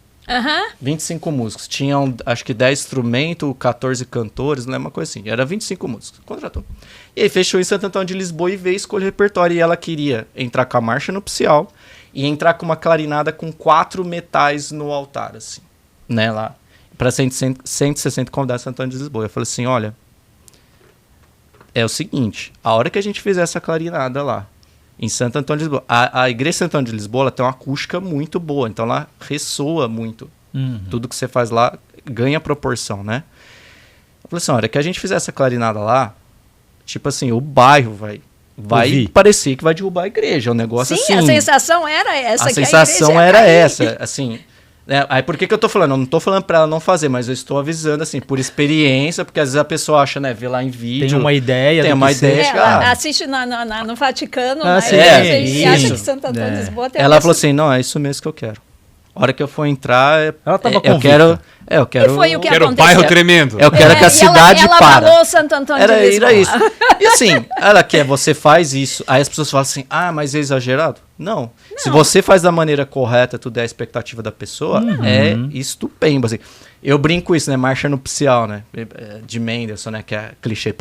25 músicos. Tinham, acho que 10 instrumentos, 14 cantores, não é uma coisa assim. Era 25 músicos. Contratou. E aí fechou em Santo Antônio de Lisboa e veio escolher o repertório. E ela queria entrar com a marcha nupcial e entrar com uma clarinada com 4 metais no altar, assim, né, lá. Para 160 convidados de Santo Antônio de Lisboa. Eu falei assim, olha, é o seguinte, a hora que a gente fizer essa clarinada lá, em Santo Antônio de Lisboa, a igreja de Santo Antônio de Lisboa, ela tem uma acústica muito boa, então ela ressoa muito. Tudo que você faz lá ganha proporção, né? Eu falei assim, a hora que a gente fizer essa clarinada lá, tipo assim, o bairro vai parecer que vai derrubar a igreja, é um negócio assim. Sim, a sensação era essa. A sensação era essa, assim. Aí por que eu tô falando? Eu não tô falando pra ela não fazer, mas eu estou avisando, assim, por experiência, porque às vezes a pessoa acha, né, vê lá em vídeo. Tem uma ideia. Assiste no Vaticano, e acha que Santo Antônio de Lisboa tem ela falou assim, não, é isso mesmo que eu quero. A hora que eu for entrar, ela tava eu quero... Eu quero. E foi o que quero aconteceu. Bairro tremendo. Eu quero que a cidade ela para. falou Santo Antônio de Lisboa. Era isso. E assim, ela quer, você faz isso. Aí as pessoas falam assim, mas é exagerado? Não. Se você faz da maneira correta, tudo é a expectativa da pessoa, é estupendo. Assim. Eu brinco isso, né? Marcha nupcial, né? De Mendelssohn, né? Que é clichê.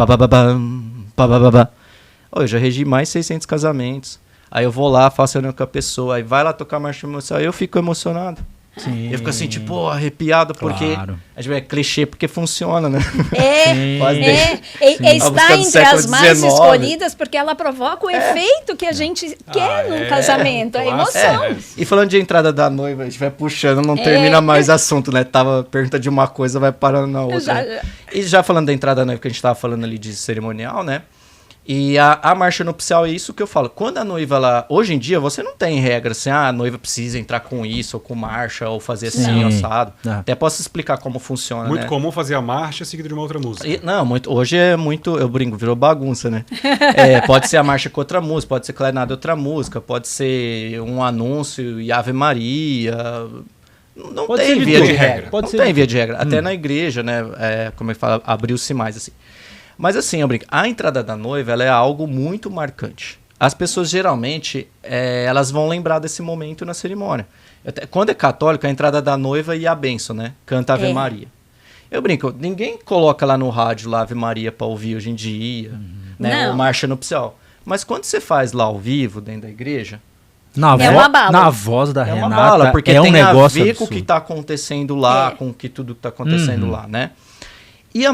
Eu já regi mais 600 casamentos. Aí eu vou lá, faço reunião com a pessoa. Aí vai lá tocar marcha nupcial. Aí eu fico emocionado. Sim. Eu fico assim, tipo, arrepiado, porque a gente é clichê porque funciona, né? Está entre as mais escolhidas porque ela provoca o efeito que a gente quer num casamento, a emoção. E falando de entrada da noiva, a gente vai puxando, não termina mais assunto, né? Tava pergunta de uma coisa, vai parando na outra. E já falando da entrada da noiva, que a gente tava falando ali de cerimonial, né? E a marcha nupcial é isso que eu falo. Quando a noiva, ela... Hoje em dia, você não tem regra assim, a noiva precisa entrar com isso, ou com marcha, ou fazer assim, assado. Até posso explicar como funciona, Muito comum fazer a marcha seguida de uma outra música. Não, hoje é muito... Eu brinco, virou bagunça, né? Pode ser a marcha com outra música, pode ser clarinada outra música, pode ser um anúncio e Ave Maria... Não pode tem via de regra. Pode não ser tem via de regra. Até na igreja, né? Como é que fala? Abriu-se mais, assim. Mas assim, eu brinco, a entrada da noiva ela é algo muito marcante. As pessoas geralmente, elas vão lembrar desse momento na cerimônia. Quando é católico, a entrada da noiva e a bênção, né? Canta Ave Maria. Eu brinco, ninguém coloca lá no rádio lá Ave Maria para ouvir hoje em dia, né? Ou marcha nupcial. Mas quando você faz lá ao vivo, dentro da igreja... Na voz da Renata, bala, porque tem um negócio a ver absurdo. com o que está acontecendo lá, com tudo que está acontecendo lá, né? E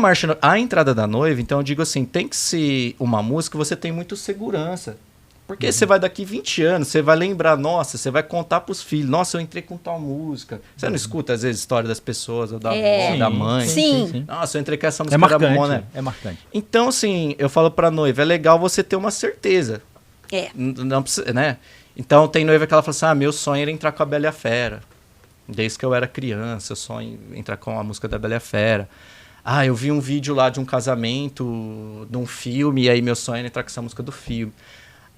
a entrada da noiva, então eu digo assim, tem que ser uma música que você tem muito segurança. Porque você vai daqui 20 anos, você vai lembrar, nossa, você vai contar pros filhos, nossa, eu entrei com tal música. Você não escuta, às vezes, a história das pessoas, ou da avó, da mãe. Sim. Nossa, eu entrei com essa música. É marcante, era bom, né? é marcante. Então, assim, eu falo pra noiva, é legal você ter uma certeza. Não precisa, né? Então, tem noiva que ela fala assim, meu sonho era entrar com a Bela e a Fera. Desde que eu era criança, eu sonho entrar com a música da Bela e a Fera. Eu vi um vídeo lá de um casamento, de um filme, e aí meu sonho era entrar com essa música do filme.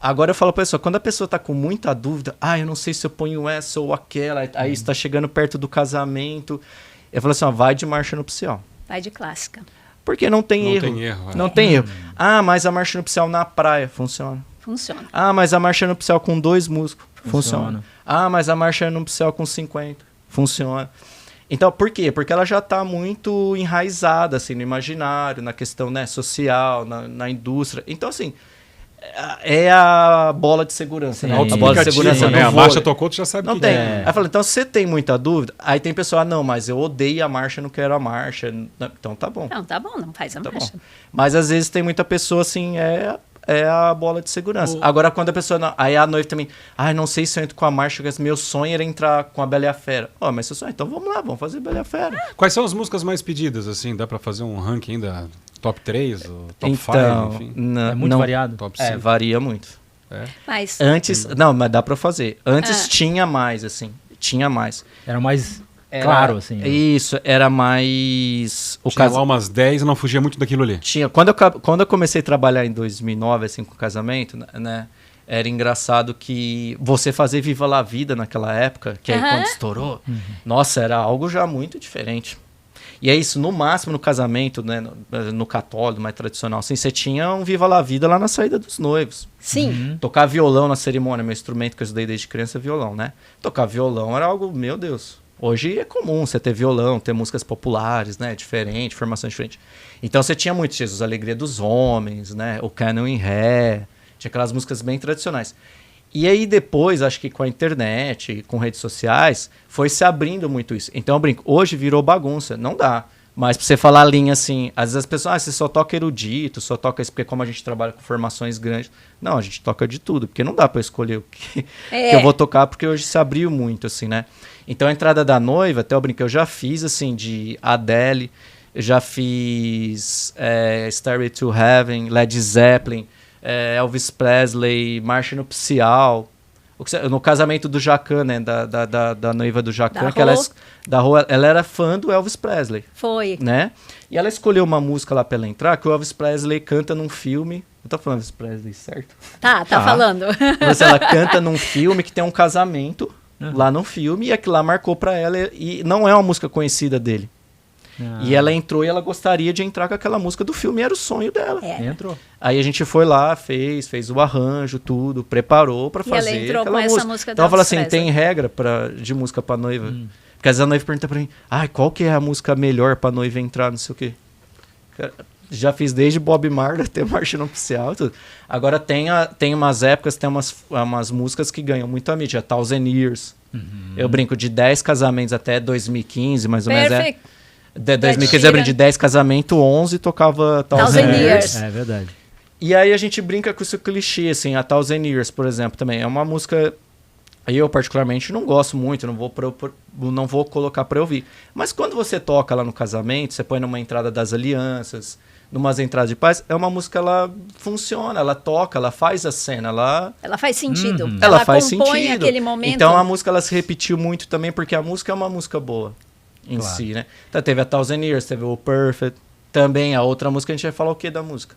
Agora eu falo pra pessoa, quando a pessoa tá com muita dúvida, eu não sei se eu ponho essa ou aquela, aí está chegando perto do casamento, eu falo assim, vai de marcha nupcial. Vai de clássica. Porque não tem erro. Não tem erro. Mas a marcha nupcial na praia funciona. Funciona. Mas a marcha nupcial com 2 músicos funciona. Mas a marcha nupcial com 50 funciona. Então, por quê? Porque ela já está muito enraizada assim, no imaginário, na questão, né, social, na indústria. Então, assim, é a bola de segurança. Né? A bola de segurança, né? A marcha tocou, tu já sabe não que tem. é. Aí eu falo, então, se você tem muita dúvida, aí tem pessoa, não, mas eu odeio a marcha, não quero a marcha. Então, tá bom. Não, tá bom, não faz a marcha. Bom. Mas, às vezes, tem muita pessoa, assim, é a bola de segurança. Agora, quando a pessoa... Aí a noiva também... não sei se eu entro com a marcha, porque meu sonho era entrar com a Bela e a Fera. Mas seu sonho... Então vamos lá, vamos fazer Bela e a Fera. Quais são as músicas mais pedidas, assim? Dá pra fazer um ranking ainda? Top 3? Top 5? Enfim? É muito variado? Top 5. Varia muito. Mas... Antes... Não, mas dá pra fazer. Antes tinha mais, assim. Tinha mais. Era mais... Claro, assim. Isso, era mais... Tinha lá umas 10 e não fugia muito daquilo ali. Tinha. Quando eu comecei a trabalhar em 2009, assim, com casamento, né? Era engraçado que você fazer Viva la Vida naquela época, que aí quando estourou, nossa, era algo já muito diferente. E é isso, no máximo no casamento, né, no católico, mais tradicional, assim, você tinha um Viva la Vida lá na saída dos noivos. Sim. Tocar violão na cerimônia, meu instrumento que eu estudei desde criança é violão, né? Tocar violão era algo, meu Deus... Hoje é comum você ter violão, ter músicas populares, né, diferente, formações diferentes. Então você tinha muito Jesus, Alegria dos Homens, né, o Canon em Ré, tinha aquelas músicas bem tradicionais. E aí depois, acho que com a internet, com redes sociais, foi se abrindo muito isso. Então eu brinco, hoje virou bagunça, não dá. Mas pra você falar a linha assim, às vezes as pessoas, você só toca erudito, só toca isso, porque como a gente trabalha com formações grandes. Não, a gente toca de tudo, porque não dá pra escolher o que eu vou tocar, porque hoje se abriu muito, assim, né? Então a entrada da noiva, até eu brinco, eu já fiz, assim, de Adele, eu já fiz Stairway to Heaven, Led Zeppelin, Elvis Presley, Marcha Nupcial. No casamento do Jacan, né? Da noiva do Jacan, que ela era fã do Elvis Presley. Foi. Né? E ela escolheu uma música lá pra ela entrar, que o Elvis Presley canta num filme. Eu tô falando Elvis Presley, certo? Tá falando. Mas ela canta num filme que tem um casamento lá no filme, e aquilo lá marcou pra ela, e não é uma música conhecida dele. E ela entrou e ela gostaria de entrar com aquela música do filme, era o sonho dela. Entrou. Aí a gente foi lá, fez o arranjo, tudo, preparou pra fazer. E ela entrou aquela com música. essa música Então ela fala assim, Presley. tem regra de música pra noiva? Porque às vezes a noiva pergunta pra mim, qual que é a música melhor pra noiva entrar, não sei o quê. Já fiz desde Bob Marley até Marcha Nupcial, tudo. Agora tem umas épocas, tem umas músicas que ganham muito a mídia, Thousand Years. Eu brinco de 10 casamentos até 2015, mais ou menos. De 2015 eu de 10 casamentos, 11 tocava Thousand Years. É verdade. E aí a gente brinca com esse clichê, assim, a Thousand Years, por exemplo, também. É uma música... Eu, particularmente, não gosto muito, não vou colocar pra ouvir. Mas quando você toca lá no casamento, você põe numa entrada das alianças, numas entradas de paz, é uma música, ela funciona, ela toca, ela faz a cena, ela faz sentido. Ela faz compõe sentido. aquele momento. Então a música ela se repetiu muito também, porque a música é uma música boa em si, né? Então teve a Thousand Years, teve o Perfect, também a outra música, a gente vai falar o que da música?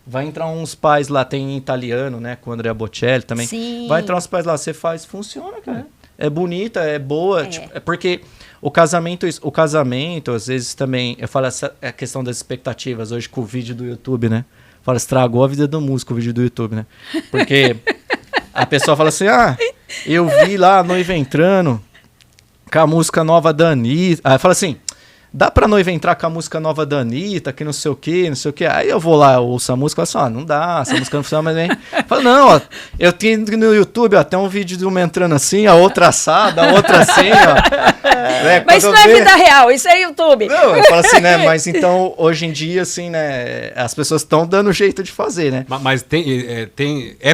Vai entrar uns pais lá, tem em italiano, né? Com o Andrea Bocelli também. Sim. Vai entrar uns pais lá, você faz, funciona, cara. É bonita, é boa. Tipo, é porque o casamento, às vezes também, eu falo essa é a questão das expectativas, hoje com o vídeo do YouTube, né? Fala, estragou a vida do músico o vídeo do YouTube, né? Porque a pessoa fala assim, eu vi lá a noiva entrando com a música nova da Anitta. Aí fala assim, dá pra noiva entrar com a música nova da Anitta, que não sei o que, não sei o que. Aí eu vou lá, eu ouço a música e falo assim, não dá, essa música não funciona mais bem. Fala, não, ó, eu tenho no YouTube, ó, tem um vídeo de uma entrando assim, a outra assada, a outra assim, ó. Mas isso não é vida real, isso é YouTube. Não, eu falo assim, né, mas então, hoje em dia, assim, né, as pessoas estão dando jeito de fazer, né. Mas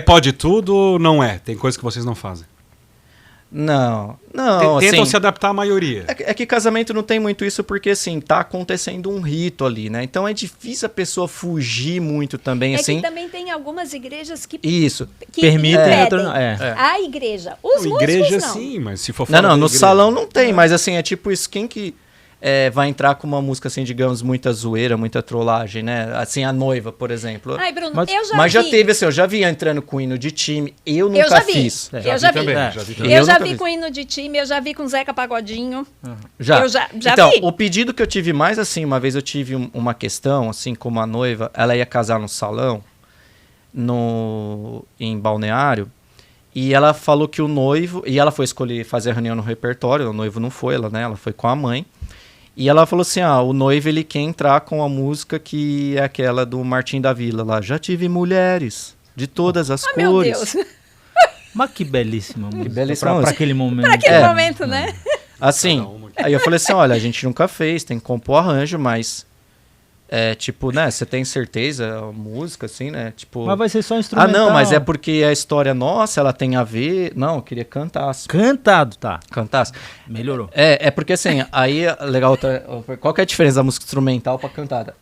pode tudo ou não é? Tem coisas que vocês não fazem? Não, Tentam assim, se adaptar à maioria. É que casamento não tem muito isso porque, assim, tá acontecendo um rito ali, né? Então é difícil a pessoa fugir muito também, assim. Que também tem algumas igrejas que permitem. impedem a igreja. Os músicos Igreja não. sim, mas se for fora Não, da no igreja... salão não tem, mas assim, é tipo isso, quem que vai entrar com uma música, assim, digamos, muita zoeira, muita trollagem, né? Assim, a noiva, por exemplo. Ai, Bruno, Mas já teve, assim, eu já vi entrando com hino de time, eu nunca já vi. fiz. Eu já vi. Também, Eu já vi com hino de time, eu já vi com Zeca Pagodinho. Já. Eu já então, vi. o pedido que eu tive mais, assim, uma vez eu tive uma questão, assim, com uma noiva, ela ia casar no salão, em Balneário, e ela falou que o noivo, e ela foi escolher fazer a reunião no repertório, o noivo não foi, ela foi com a mãe, e ela falou assim, o noivo ele quer entrar com a música que é aquela do Martim da Vila lá, já tive mulheres de todas as cores. Meu Deus. Mas que belíssima música. belíssima pra música. aquele momento. Pra aquele momento, né? Assim, aí eu falei assim, olha, a gente nunca fez, tem que compor arranjo, mas tipo, né, você tem certeza, a música, assim, né, tipo... Mas vai ser só instrumental. não, mas é porque a história nossa, ela tem a ver... Não, eu queria cantasse. Cantado, tá. Cantasse. Melhorou. É porque, assim, aí, legal, qual que é a diferença da música instrumental pra cantada?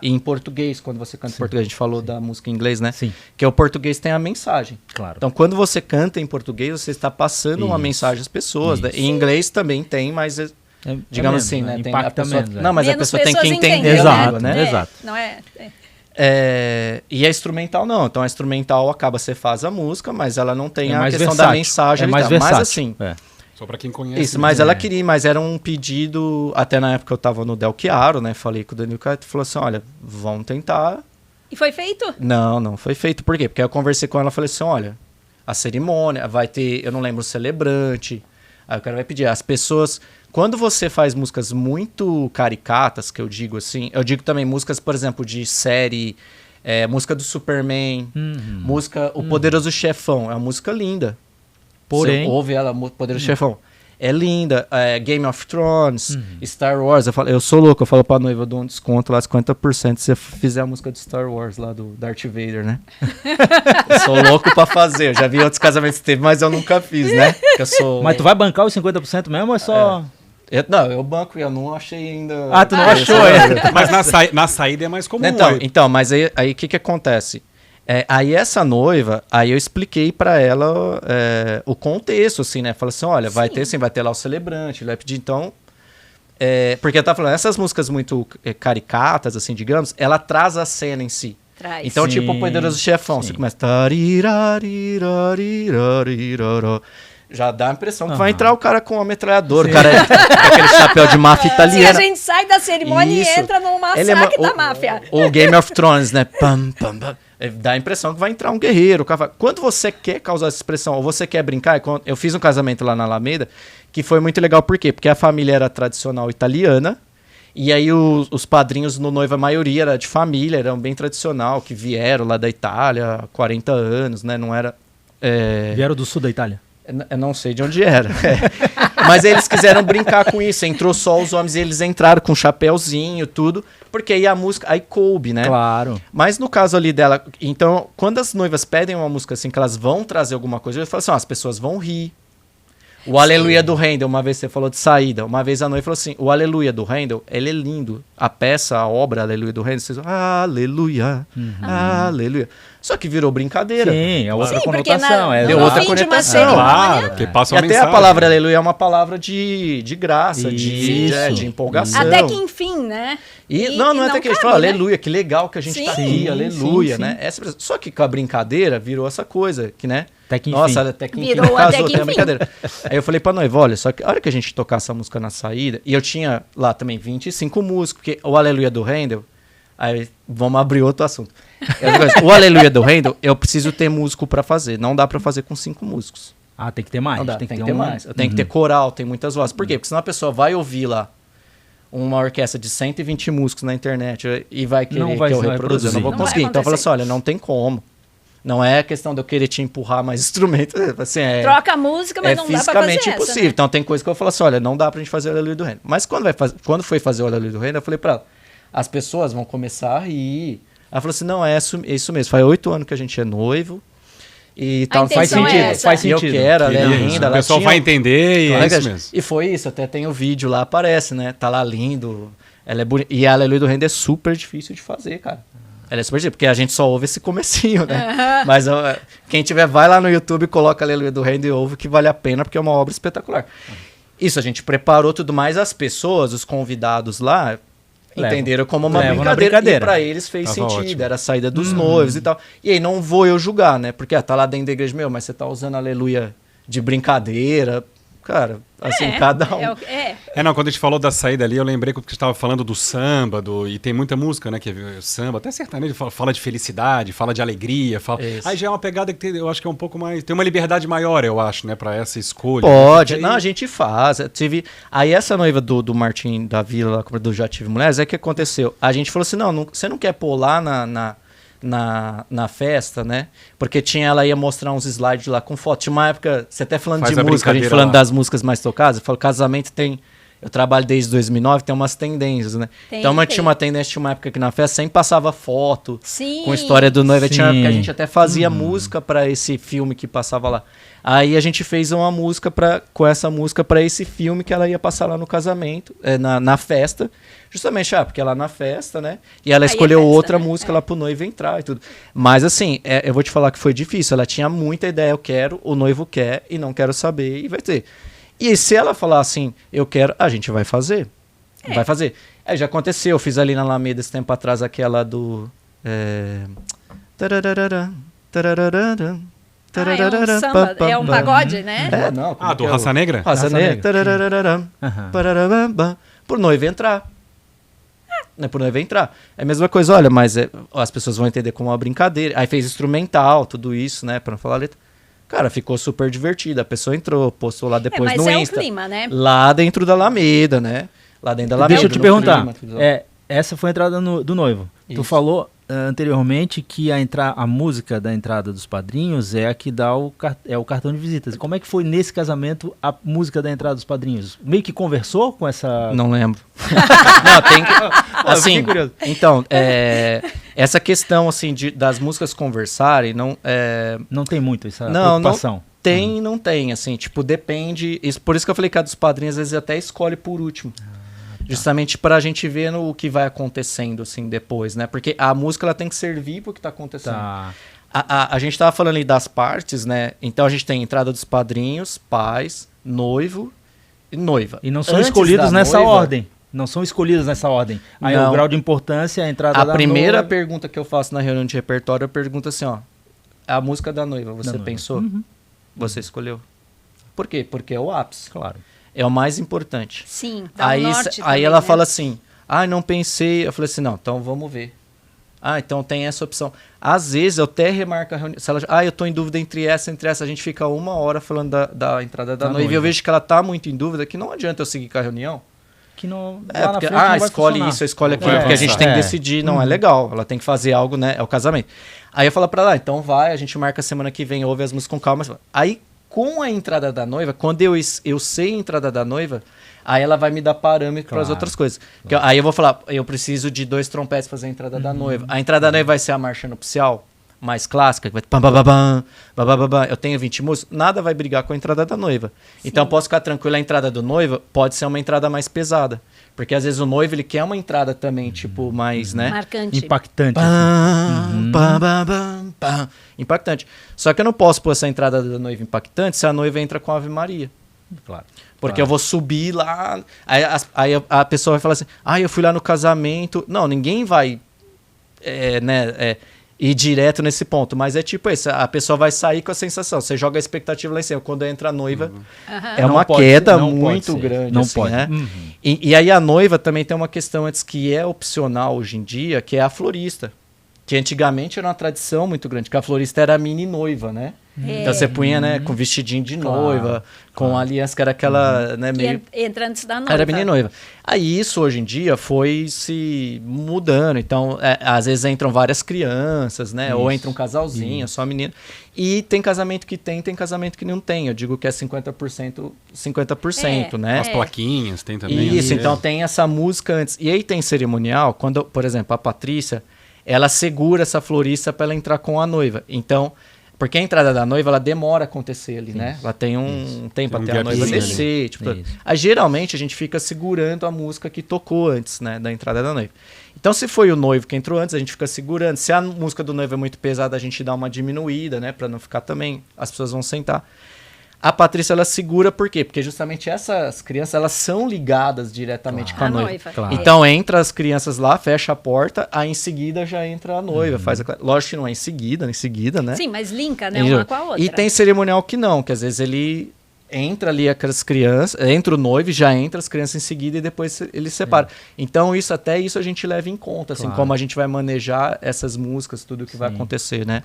Em português, quando você canta em português, a gente falou da música em inglês, né? Sim. Que o português tem a mensagem. Claro. Então, quando você canta em português, você está passando uma mensagem às pessoas. Né? Em inglês também tem, mas... digamos assim, né? Tem a pessoa, não, mas menos a pessoa tem que entender Exato, a língua, né? Exato. Não é? E a instrumental não. Então a instrumental acaba, você faz a música, mas ela não tem a questão versátil. da mensagem. É mais versátil. Mas assim... Só pra quem conhece. Isso, mas ela queria, mas era um pedido, até na época eu tava no Del Chiaro, né? Falei com o Danilo Caetano, falou assim, olha, vamos tentar. E foi feito? Não foi feito. Por quê? Porque aí eu conversei com ela e falei assim, olha, a cerimônia vai ter, eu não lembro o celebrante, aí o cara vai pedir, as pessoas... Quando você faz músicas muito caricatas, que eu digo assim, eu digo também músicas, por exemplo, de série, música do Superman, música O Poderoso Chefão, é uma música linda. Porém... Você ouve ela, O Poderoso Chefão. É linda, Game of Thrones, Star Wars, eu sou louco, eu falo pra noiva, eu dou um desconto lá, 50% se você fizer a música do Star Wars lá, do Darth Vader, né? Eu sou louco pra fazer, eu já vi outros casamentos que teve, mas eu nunca fiz, né? Eu sou... Mas tu vai bancar os 50% mesmo ou é só... eu banco, eu não achei ainda... tu não achou ainda. Mas na saída é mais comum. Então, mas aí o que acontece? Aí essa noiva, aí eu expliquei pra ela o contexto, assim, né? Falei assim, olha, vai ter lá o celebrante, ele vai pedir, então... porque eu tava falando, essas músicas muito caricatas, assim, digamos, ela traz a cena em si. Traz. Então, tipo, o Poderoso Chefão, você começa... Já dá a impressão que vai entrar o cara com uma metralhadora, o cara com aquele chapéu de máfia italiana. Sim, a gente sai da cerimônia e entra num massacre da máfia. O Game of Thrones, né? Pam, pam, pam. Dá a impressão que vai entrar um guerreiro. Quando você quer causar essa expressão, ou você quer brincar, eu fiz um casamento lá na Alameda, que foi muito legal, por quê? Porque a família era tradicional italiana, e aí os padrinhos no noivo, a maioria era de família, eram bem tradicional, que vieram lá da Itália há 40 anos, né? Não era... Vieram do sul da Itália? Eu não sei de onde era. Mas eles quiseram brincar com isso. Entrou só os homens e eles entraram com chapéuzinho, tudo. Porque aí a música... Aí coube, né? Claro. Mas no caso ali dela... Então, quando as noivas pedem uma música assim, que elas vão trazer alguma coisa, eu falo assim, as pessoas vão rir. O Aleluia do Handel, uma vez você falou de saída, uma vez a noiva falou assim, o Aleluia do Handel, ele é lindo. A peça, a obra Aleluia do Handel, vocês falam, Aleluia, Aleluia. Só que virou brincadeira. Sim, é outra porque conotação. Deu outra fim de uma conotação. cerimônia, Claro, porque passa E uma até mensagem. a palavra Aleluia é uma palavra de graça, Isso. de empolgação. até que enfim, né? E não é até que a gente fala, cabe, né? aleluia, que legal que a gente tá aqui, Sim, aleluia, sim, né? Só que com a brincadeira virou essa coisa, que, né? Até que enfim. Nossa, até que enfim, Virou casou, até que tem a enfim. brincadeira. Aí eu falei pra noiva, olha, só que a hora que a gente tocar essa música na saída, e eu tinha lá também 25 músicos, porque o Aleluia do Handel, aí vamos abrir outro assunto. O Aleluia do Handel, eu preciso ter músico pra fazer, não dá pra fazer com 5 músicos. Ah, tem que ter mais. Não dá, tem que ter um- mais. Eu tenho que ter coral, tem muitas vozes. Por quê? Porque senão a pessoa vai ouvir lá uma orquestra de 120 músicos na internet e vai querer Não vai que eu vai reproduza. Eu não vou Não vai conseguir. Então eu falo acontecer. assim, olha, não tem como. Não é questão de eu querer te empurrar mais instrumento. Assim, Troca a música, mas é não dá pra fisicamente fazer impossível. essa, né? Então tem coisa que eu falo assim, olha, não dá pra gente fazer o Aleluia do Reino. Mas quando foi fazer o Aleluia do Reino, eu falei pra ela, as pessoas vão começar a rir. Ela falou assim, não, é isso mesmo. Faz 8 anos que a gente é noivo. E tal, Faz intenção é sentido, essa. faz e eu sentido. quero, ela é Isso, linda. o ela pessoal tinha vai entender e é Claro, isso mesmo. E foi isso, até tem o vídeo lá, aparece, né? Tá lá lindo, ela é bonita. E a Aleluia do Reino é super difícil de fazer, cara. Ela é super difícil, porque a gente só ouve esse comecinho, né? Mas ó, quem tiver, vai lá no YouTube, coloca Aleluia do Reino e ouve, que vale a pena, porque é uma obra espetacular. Isso, a gente preparou tudo mais, as pessoas, os convidados lá, entenderam como uma Levam na brincadeira. brincadeira. E pra eles fez Tava sentido, ótimo. era a saída dos noivos e tal. E aí não vou eu julgar, né? Porque tá lá dentro da igreja, meu, mas você tá usando Aleluia de brincadeira. Cara, assim, cada um. Não, quando a gente falou da saída ali, eu lembrei que você estava falando do samba, e tem muita música, né, que é samba, até sertanejo, fala de felicidade, fala de alegria, Isso. aí já é uma pegada que eu acho que é um pouco mais, tem uma liberdade maior, eu acho, né, pra essa escolha. Pode, Porque não, aí- a gente faz. Aí essa noiva do Martim da Vila, lá, do Já Tive Mulheres, é que aconteceu. A gente falou assim, não, você não quer pôr lá na festa, né? Porque ela ia mostrar uns slides lá com foto. Tinha uma época, você até falando Faz de a música, a gente brincadeira falando lá. das músicas mais tocadas, eu falo, casamento tem... Eu trabalho desde 2009, tem umas tendências, né? Então tinha uma tendência, tinha uma época que na festa sempre passava foto Sim. com história do noivo. Tinha uma época que a Sim. gente até fazia música pra esse filme que passava lá. Aí a gente fez uma música com essa música pra esse filme que ela ia passar lá no casamento, na festa. Justamente, porque ela na festa, né? E ela Aí é escolheu festa, outra né? música lá pro noivo entrar e tudo. Mas assim, eu vou te falar que foi difícil. Ela tinha muita ideia, eu quero, o noivo quer e não quero saber e vai ter. E se ela falar assim, eu quero, a gente vai fazer. Vai fazer. Já aconteceu, eu fiz ali na Alameda esse tempo atrás aquela do... tararara, tararara, é um samba, é um pagode, né? não. como do que é o- Raça Negra? Raça Raça Negra. Negra. Tararara, Aham. pararabamba, pro noivo entrar. Né, pro noivo entrar. É a mesma coisa, olha, mas as pessoas vão entender como uma brincadeira. Aí fez instrumental, tudo isso, né, pra não falar letra. Cara, ficou super divertido. A pessoa entrou, postou lá depois mas no é o Insta. clima, né? Lá dentro da Alameda, né? Lá dentro da Alameda. Deixa eu te no perguntar. clima, tudo. Essa foi a entrada do noivo. Tu Isso. falou anteriormente que a música da entrada dos padrinhos é a que dá o cartão de visitas. Como é que foi nesse casamento a música da entrada dos padrinhos? Meio que conversou com essa... Não lembro. Não, tem que... fiquei Assim, curioso. então, essa questão, assim, das músicas conversarem, não... Não tem muito essa Não preocupação. tem e não tem, assim, tipo, depende... Por isso que eu falei que a dos padrinhos, às vezes, até escolhe por último. Justamente pra gente ver o que vai acontecendo, assim, depois, né? Porque a música, ela tem que servir pro que tá acontecendo. Tá. A gente tava falando ali das partes, né? Então a gente tem entrada dos padrinhos, pais, noivo e noiva. E não são Antes escolhidos da nessa noiva, ordem. Não são escolhidos nessa ordem. Aí Não. o grau de importância, a entrada A da primeira noiva... pergunta que eu faço na reunião de repertório, eu pergunto assim, ó. A música da noiva, você Da noiva. pensou? Uhum. Você escolheu? Por quê? Porque é o ápice. Claro. É o mais importante. Sim, dá o Aí, norte aí também, ela né? fala assim, não pensei. Eu falei assim, não, então vamos ver. Então tem essa opção. Às vezes eu até remarco a reunião. Se ela, eu tô em dúvida entre essa, a gente fica 1 hora falando da entrada da noiva. E eu vejo que ela tá muito em dúvida, que não adianta eu seguir com a reunião. Que não... lá na Porque, frente não vai escolhe funcionar. isso, escolhe aquilo, Vai porque a gente avançar. tem que decidir, não é legal. Ela tem que fazer algo, né? É o casamento. Aí eu falo pra ela, então vai, a gente marca a semana que vem, ouve as músicas com calma. Aí, com a entrada da noiva, quando eu sei a entrada da noiva, aí ela vai me dar parâmetro para as Claro. outras coisas. Aí eu vou falar, eu preciso de 2 trompetes para fazer a entrada da noiva. A entrada da noiva vai ser a marcha nupcial? mais clássica, que vai pam, bababam, bababam, eu tenho 20 músicos, nada vai brigar com a entrada da noiva. Então eu posso ficar tranquilo, a entrada do noivo pode ser uma entrada mais pesada. Porque às vezes o noivo ele quer uma entrada também, tipo, mais, né? Marcante. Impactante. Pam, pam, pam, pam, pam. Impactante. Só que eu não posso pôr essa entrada da noiva impactante se a noiva entra com a Ave Maria. Claro. Porque eu vou subir lá, aí a pessoa vai falar assim, eu fui lá no casamento. Não, ninguém vai ir direto nesse ponto, mas é tipo isso, a pessoa vai sair com a sensação, você joga a expectativa lá em cima, quando entra a noiva, é uma queda muito grande. Não assim, pode. né? E aí a noiva também tem uma questão antes que é opcional hoje em dia, que é a florista. Que antigamente era uma tradição muito grande, que a florista era a mini noiva, né? Então você punha, né, com vestidinho de noiva, com aliança, que era aquela, né, meio... Entra antes da noiva. Era mini noiva. Aí isso, hoje em dia, foi se mudando. Então, às vezes entram várias crianças, né? Ou entra um casalzinho, só menino. E tem casamento que tem casamento que não tem. Eu digo que é 50%, 50%, né? As plaquinhas tem também. Isso, então tem essa música antes. E aí tem cerimonial, quando, por exemplo, a Patrícia, ela segura essa florista para ela entrar com a noiva. Então... Porque a entrada da noiva, ela demora a acontecer ali, né? Ela tem um tempo até a noiva descer. Tipo, aí, geralmente, a gente fica segurando a música que tocou antes, né? Da entrada da noiva. Então, se foi o noivo que entrou antes, a gente fica segurando. Se a música do noivo é muito pesada, a gente dá uma diminuída, né? Pra não ficar também... As pessoas vão sentar. A Patrícia, ela segura por quê? Porque justamente essas crianças, elas são ligadas diretamente com a noiva. Claro. Então, entra as crianças lá, fecha a porta, aí em seguida já entra a noiva. Lógico que não é em seguida, né? Sim, mas linka, né? Uma com a outra. E tem cerimonial que não, que às vezes ele entra ali aquelas crianças, entra o noivo, já entra as crianças em seguida e depois ele separa. Então, até isso a gente leva em conta, assim, como a gente vai manejar essas músicas, tudo o que vai acontecer, né?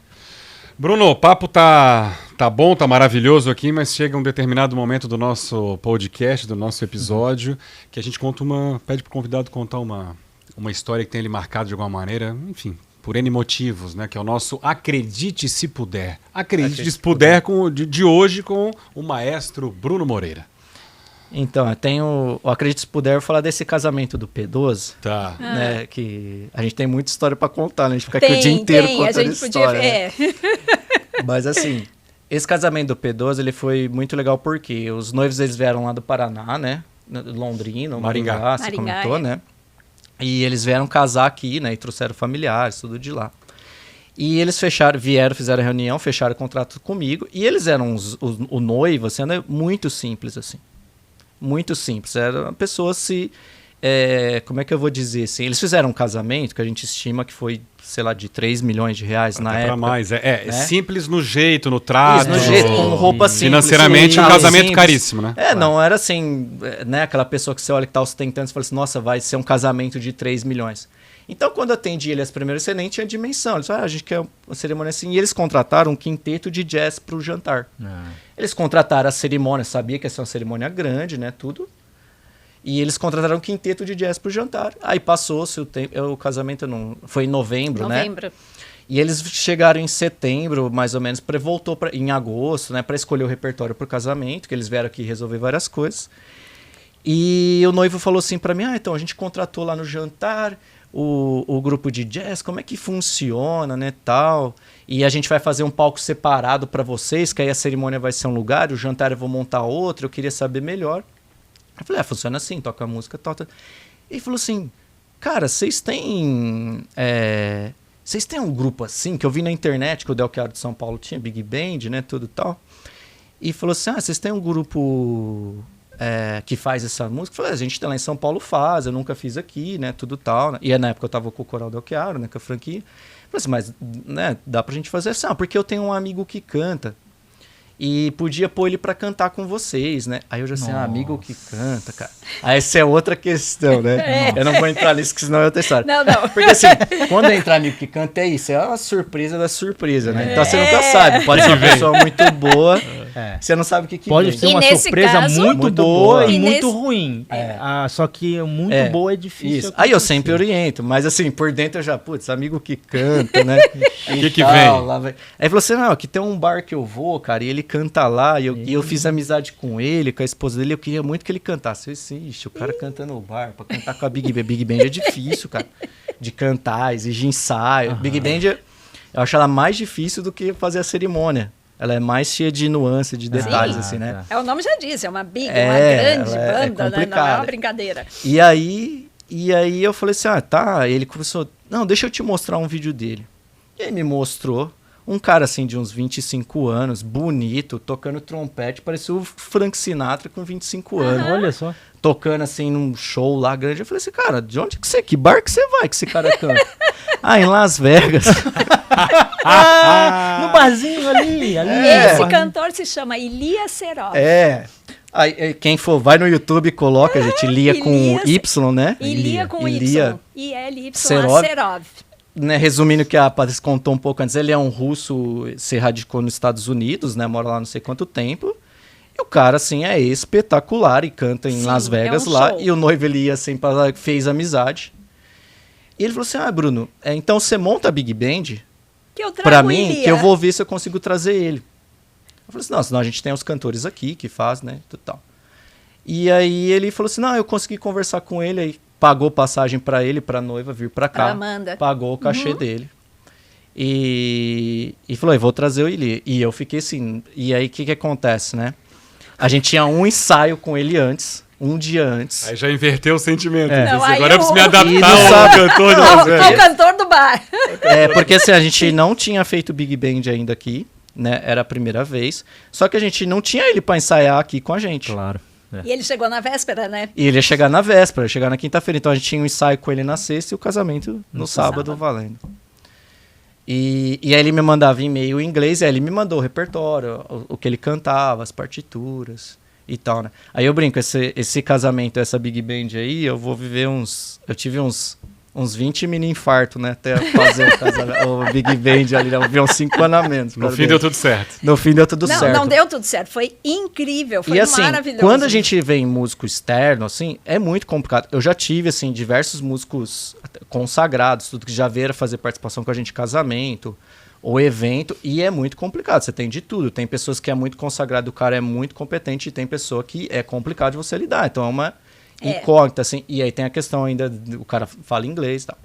Bruno, o papo tá bom, tá maravilhoso aqui, mas chega um determinado momento do nosso podcast, do nosso episódio, que a gente pede pro convidado contar uma história que tenha ele marcado de alguma maneira, enfim, por N motivos, né? Que é o nosso Acredite Se Puder. Acredite Se Puder de hoje com o maestro Bruno Moreira. Então, eu tenho... Acredite Se Puder, eu vou falar desse casamento do P12. Tá. Né, que a gente tem muita história pra contar, né? A gente fica aqui o dia inteiro contando história. Né? Mas assim, esse casamento do P12, ele foi muito legal porque os noivos, eles vieram lá do Paraná, né? Londrina, Maringá, você comentou, né? E eles vieram casar aqui, né? E trouxeram familiares, tudo de lá. E eles fizeram a reunião, fecharam o contrato comigo. E eles eram o noivo, assim, muito simples, assim. Muito simples. Era uma pessoa como é que eu vou dizer assim? Eles fizeram um casamento que a gente estima que foi, sei lá, de 3 milhões de reais na época. Mais. Né? Simples no jeito, no trato. No jeito, com roupa simples. Financeiramente, um casamento simples. Caríssimo, né? Não era assim, né? Aquela pessoa que você olha que tá ostentando, você fala assim, nossa, vai ser um casamento de 3 milhões. Então, quando eu atendi ele as primeiras, você nem tinha dimensão. Eles falaram, a gente quer uma cerimônia assim. E eles contrataram um quinteto de jazz pro jantar. Eles contrataram a cerimônia, sabia que ia ser uma cerimônia grande, né? Tudo. E eles contrataram um quinteto de jazz pro jantar. Aí passou-se o tempo. O casamento foi em novembro, né? E eles chegaram em setembro, mais ou menos, voltou em agosto, né? Para escolher o repertório pro casamento, que eles vieram aqui resolver várias coisas. E o noivo falou assim para mim, então a gente contratou lá no jantar o grupo de jazz, como é que funciona, né, tal. E a gente vai fazer um palco separado para vocês, que aí a cerimônia vai ser um lugar, o jantar eu vou montar outro, eu queria saber melhor. Eu falei, funciona assim, toca a música, toca. E ele falou assim, cara, vocês têm um grupo assim, que eu vi na internet, que o Del Chiaro de São Paulo tinha, Big Band, né, tudo tal. E falou assim, vocês têm um grupo que faz essa música? Eu falei, a gente tá lá em São Paulo faz, eu nunca fiz aqui, né, tudo tal. Né? E na época eu tava com o Coral Del Chiaro, né, com a franquia. Eu falei assim, mas, né, dá pra gente fazer assim, porque eu tenho um amigo que canta. E podia pôr ele pra cantar com vocês, né? Aí eu já assim, amigo que canta, cara. Aí essa é outra questão, né? Eu não vou entrar nisso, que senão é outra história. Não. Porque assim, quando entrar amigo que canta é isso, é uma surpresa da surpresa, né? Então você nunca sabe, pode ser uma pessoa muito boa, você não sabe o que pode vem. ser uma surpresa caso, muito boa e muito nesse... ruim. Só que muito boa é difícil. Isso. Aí eu sempre oriento, mas assim, por dentro eu já, amigo que canta, né? O que vem? Lá vai. Aí falou assim, aqui tem um bar que eu vou, cara, e ele canta lá, e eu fiz amizade com ele, com a esposa dele, eu queria muito que ele cantasse. Eu disse, ixi, o cara canta no bar, pra cantar com a Big Band é difícil, cara, de cantar, exige ensaio. Big Band Eu acho ela mais difícil do que fazer a cerimônia. Ela é mais cheia de nuance, de detalhes, assim, né? O nome já diz, é uma uma grande banda, né? Não é uma brincadeira. E aí eu falei assim, tá. Ele começou, não, deixa eu te mostrar um vídeo dele. E ele me mostrou um cara, assim, de uns 25 anos, bonito, tocando trompete, parecia o Frank Sinatra com 25 anos. Olha só. Tocando, assim, num show lá grande. Eu falei assim, cara, de onde que bar que você vai que esse cara canta? Em Las Vegas. No barzinho ali. Esse cantor se chama Ilia Serov. Aí, quem for, vai no YouTube e coloca, gente, Ilia com Y, né? Ilia com Y. I-L-Y Serov. Né, resumindo que a Patrícia contou um pouco antes, ele é um russo, se radicou nos Estados Unidos, né? Mora lá não sei quanto tempo. E o cara, assim, é espetacular e canta em Las Vegas lá. Show. E o noivo, ele ia assim, fez amizade. E ele falou assim, Bruno, então você monta a Big Band pra mim, que eu vou ver se eu consigo trazer ele. Eu falei assim, não, senão a gente tem os cantores aqui que faz, né, tal. E aí ele falou assim, não, eu consegui conversar com ele, aí pagou passagem pra ele, pra noiva vir pra cá. Amanda. Pagou o cachê dele. E falou, eu vou trazer o Ilia. E eu fiquei assim, e aí o que acontece, né? A gente tinha um ensaio com ele antes, um dia antes. Aí já inverteu o sentimento. Não, agora eu preciso me adaptar ao cantor ao cantor do bar. Porque assim, a gente não tinha feito Big Band ainda aqui, né? Era a primeira vez. Só que a gente não tinha ele pra ensaiar aqui com a gente. Claro. E ele chegou na véspera, né? E ele ia chegar na véspera, ia chegar na quinta-feira. Então a gente tinha um ensaio com ele na sexta e o casamento no sábado valendo. E aí ele me mandava e-mail em inglês, e aí ele me mandou o repertório, o que ele cantava, as partituras e tal, né? Aí eu brinco, esse casamento, essa Big Band aí, eu vou viver eu tive uns 20 mini infartos, né? Até fazer o Big Band ali, eu vi uns 5 anos a menos. No fim deu tudo certo. No fim deu tudo certo. Não deu tudo certo, foi incrível, foi assim, maravilhoso. Quando a gente vem músico externo, assim, é muito complicado. Eu já tive, assim, diversos músicos consagrados, tudo que já vieram fazer participação com a gente em casamento ou evento, e é muito complicado. Você tem de tudo. Tem pessoas que é muito consagrado, o cara é muito competente, e tem pessoa que é complicado de você lidar. Então é uma incógnita, assim. E aí tem a questão ainda, o cara fala inglês e tal.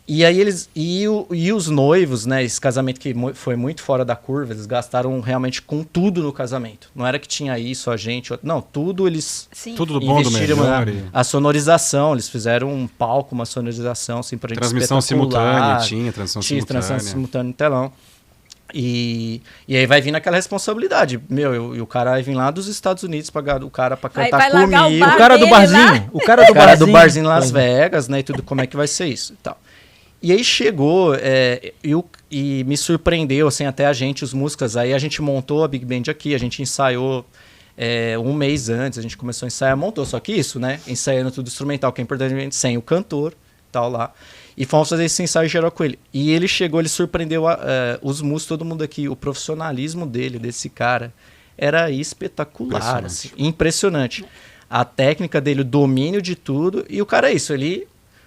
E aí os noivos, né, esse casamento que foi muito fora da curva, eles gastaram realmente com tudo no casamento. Não era que tinha isso, a gente, não, tudo eles tudo do bom, do melhor. A sonorização, eles fizeram um palco, uma sonorização, assim, pra gente transmissão simultânea, tinha transmissão simultânea no telão. E aí vai vir naquela responsabilidade. E o cara vai vir lá dos Estados Unidos pagar o cara pra cantar comigo. O cara do barzinho. O cara do barzinho em Las Vegas, né? E tudo, como é que vai ser isso e tal. E aí chegou e me surpreendeu, assim, até a gente, os músicos. Aí a gente montou a Big Band aqui, a gente ensaiou um mês antes, a gente começou a ensaiar, montou. Só que isso, né? Ensaiando tudo instrumental, que é importante, sem o cantor, tal lá. E fomos fazer esse ensaio geral com ele. E ele chegou, ele surpreendeu os músicos, todo mundo aqui. O profissionalismo desse cara era espetacular, assim, impressionante. A técnica dele, o domínio de tudo. E o cara é isso,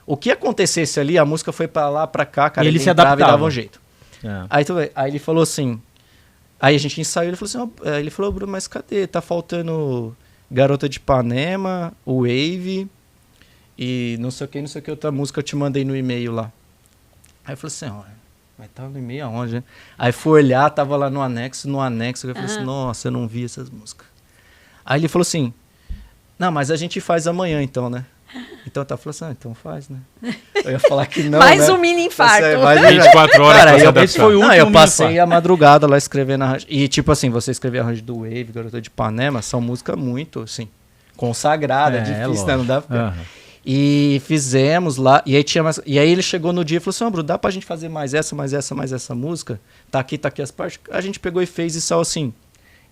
o que acontecesse ali, a música foi pra lá, pra cá, cara, ele se adaptava e dava um jeito. Aí ele falou assim, aí a gente ensaiou, ele falou assim, ele falou, Bruno, mas cadê? Tá faltando Garota de Ipanema, o Wave e não sei o que, outra música eu te mandei no e-mail lá. Aí eu falei assim, mas tava no e-mail aonde, né? Aí fui olhar, tava lá no anexo, eu falei assim, nossa, eu não vi essas músicas. Aí ele falou assim, não, mas a gente faz amanhã então, né? Então eu falei assim, então faz, né? Eu ia falar que não, mais né? um mini infarto. 24 horas cara, esse foi o último. Eu passei a madrugada lá escrevendo arranjo. E tipo assim, você escrever arranjo do Wave, Garota de Ipanema, são músicas muito, assim, consagradas, difícil, né? Não dá pra... E fizemos lá, e aí ele chegou no dia e falou assim, Bruno, dá pra gente fazer mais essa música? Tá aqui as partes. A gente pegou e fez e saiu assim,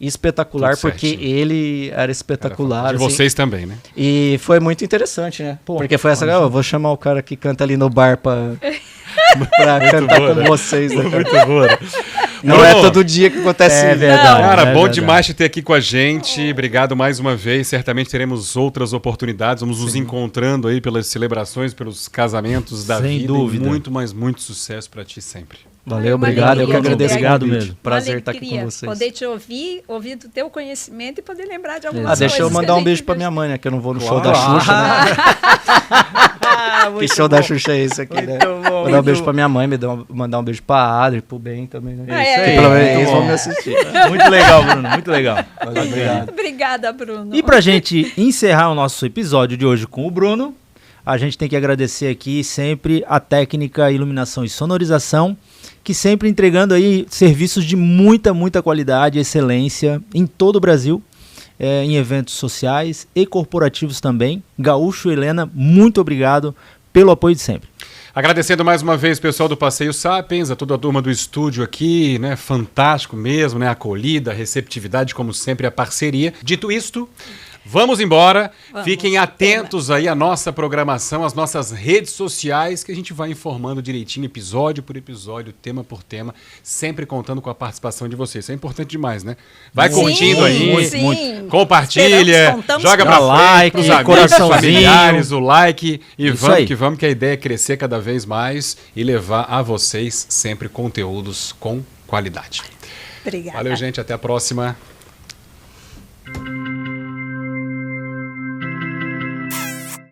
espetacular, tudo porque certinho. Ele era espetacular. De vocês assim, também, né? E foi muito interessante, né? Porque foi essa, eu vou chamar o cara que canta ali no bar pra cantar boa, com vocês. Né? Muito boa. Não é todo dia que acontece isso. É verdade. Cara, bom demais te ter aqui com a gente. Obrigado mais uma vez. Certamente teremos outras oportunidades. Vamos nos encontrando aí pelas celebrações, pelos casamentos da vida. Sem dúvida. Muito sucesso pra ti sempre. Valeu, obrigado. Eu que agradeço. Obrigado mesmo. Prazer estar aqui com vocês. Poder te ouvir do teu conhecimento e poder lembrar de algumas coisas. Deixa eu mandar um beijo pra minha mãe, né? Que eu não vou no show da Xuxa, né? Que show da Xuxa é esse aqui, né? bom, Mandar um beijo pra minha mãe, mandar um beijo pra Adri, pro Ben também, né? Isso aí. Que pelo menos muito eles vão bom. me assistir. Muito legal, Bruno, muito legal. Obrigado. Obrigada, Bruno. E pra gente encerrar o nosso episódio de hoje com o Bruno, a gente tem que agradecer aqui sempre a técnica, iluminação e sonorização, que sempre entregando aí serviços de muita qualidade e excelência em todo o Brasil, em eventos sociais e corporativos também. Gaúcho e Helena, muito obrigado pelo apoio de sempre. Agradecendo mais uma vez o pessoal do Passeio Sapiens, a toda a turma do estúdio aqui, né? Fantástico mesmo, né? A acolhida, a receptividade, como sempre, a parceria. Dito isto, vamos embora. Fiquem atentos aí à nossa programação, às nossas redes sociais, que a gente vai informando direitinho, episódio por episódio, tema por tema, sempre contando com a participação de vocês. Isso é importante demais, né? Vai curtindo aí, sim. compartilha, Contamos joga com pra isso. frente, Like, pros amigos, coraçãozinho. familiares, o like e Isso vamos aí. que vamos, que a ideia é crescer cada vez mais e levar a vocês sempre conteúdos com qualidade. Obrigada. Valeu, gente. Até a próxima.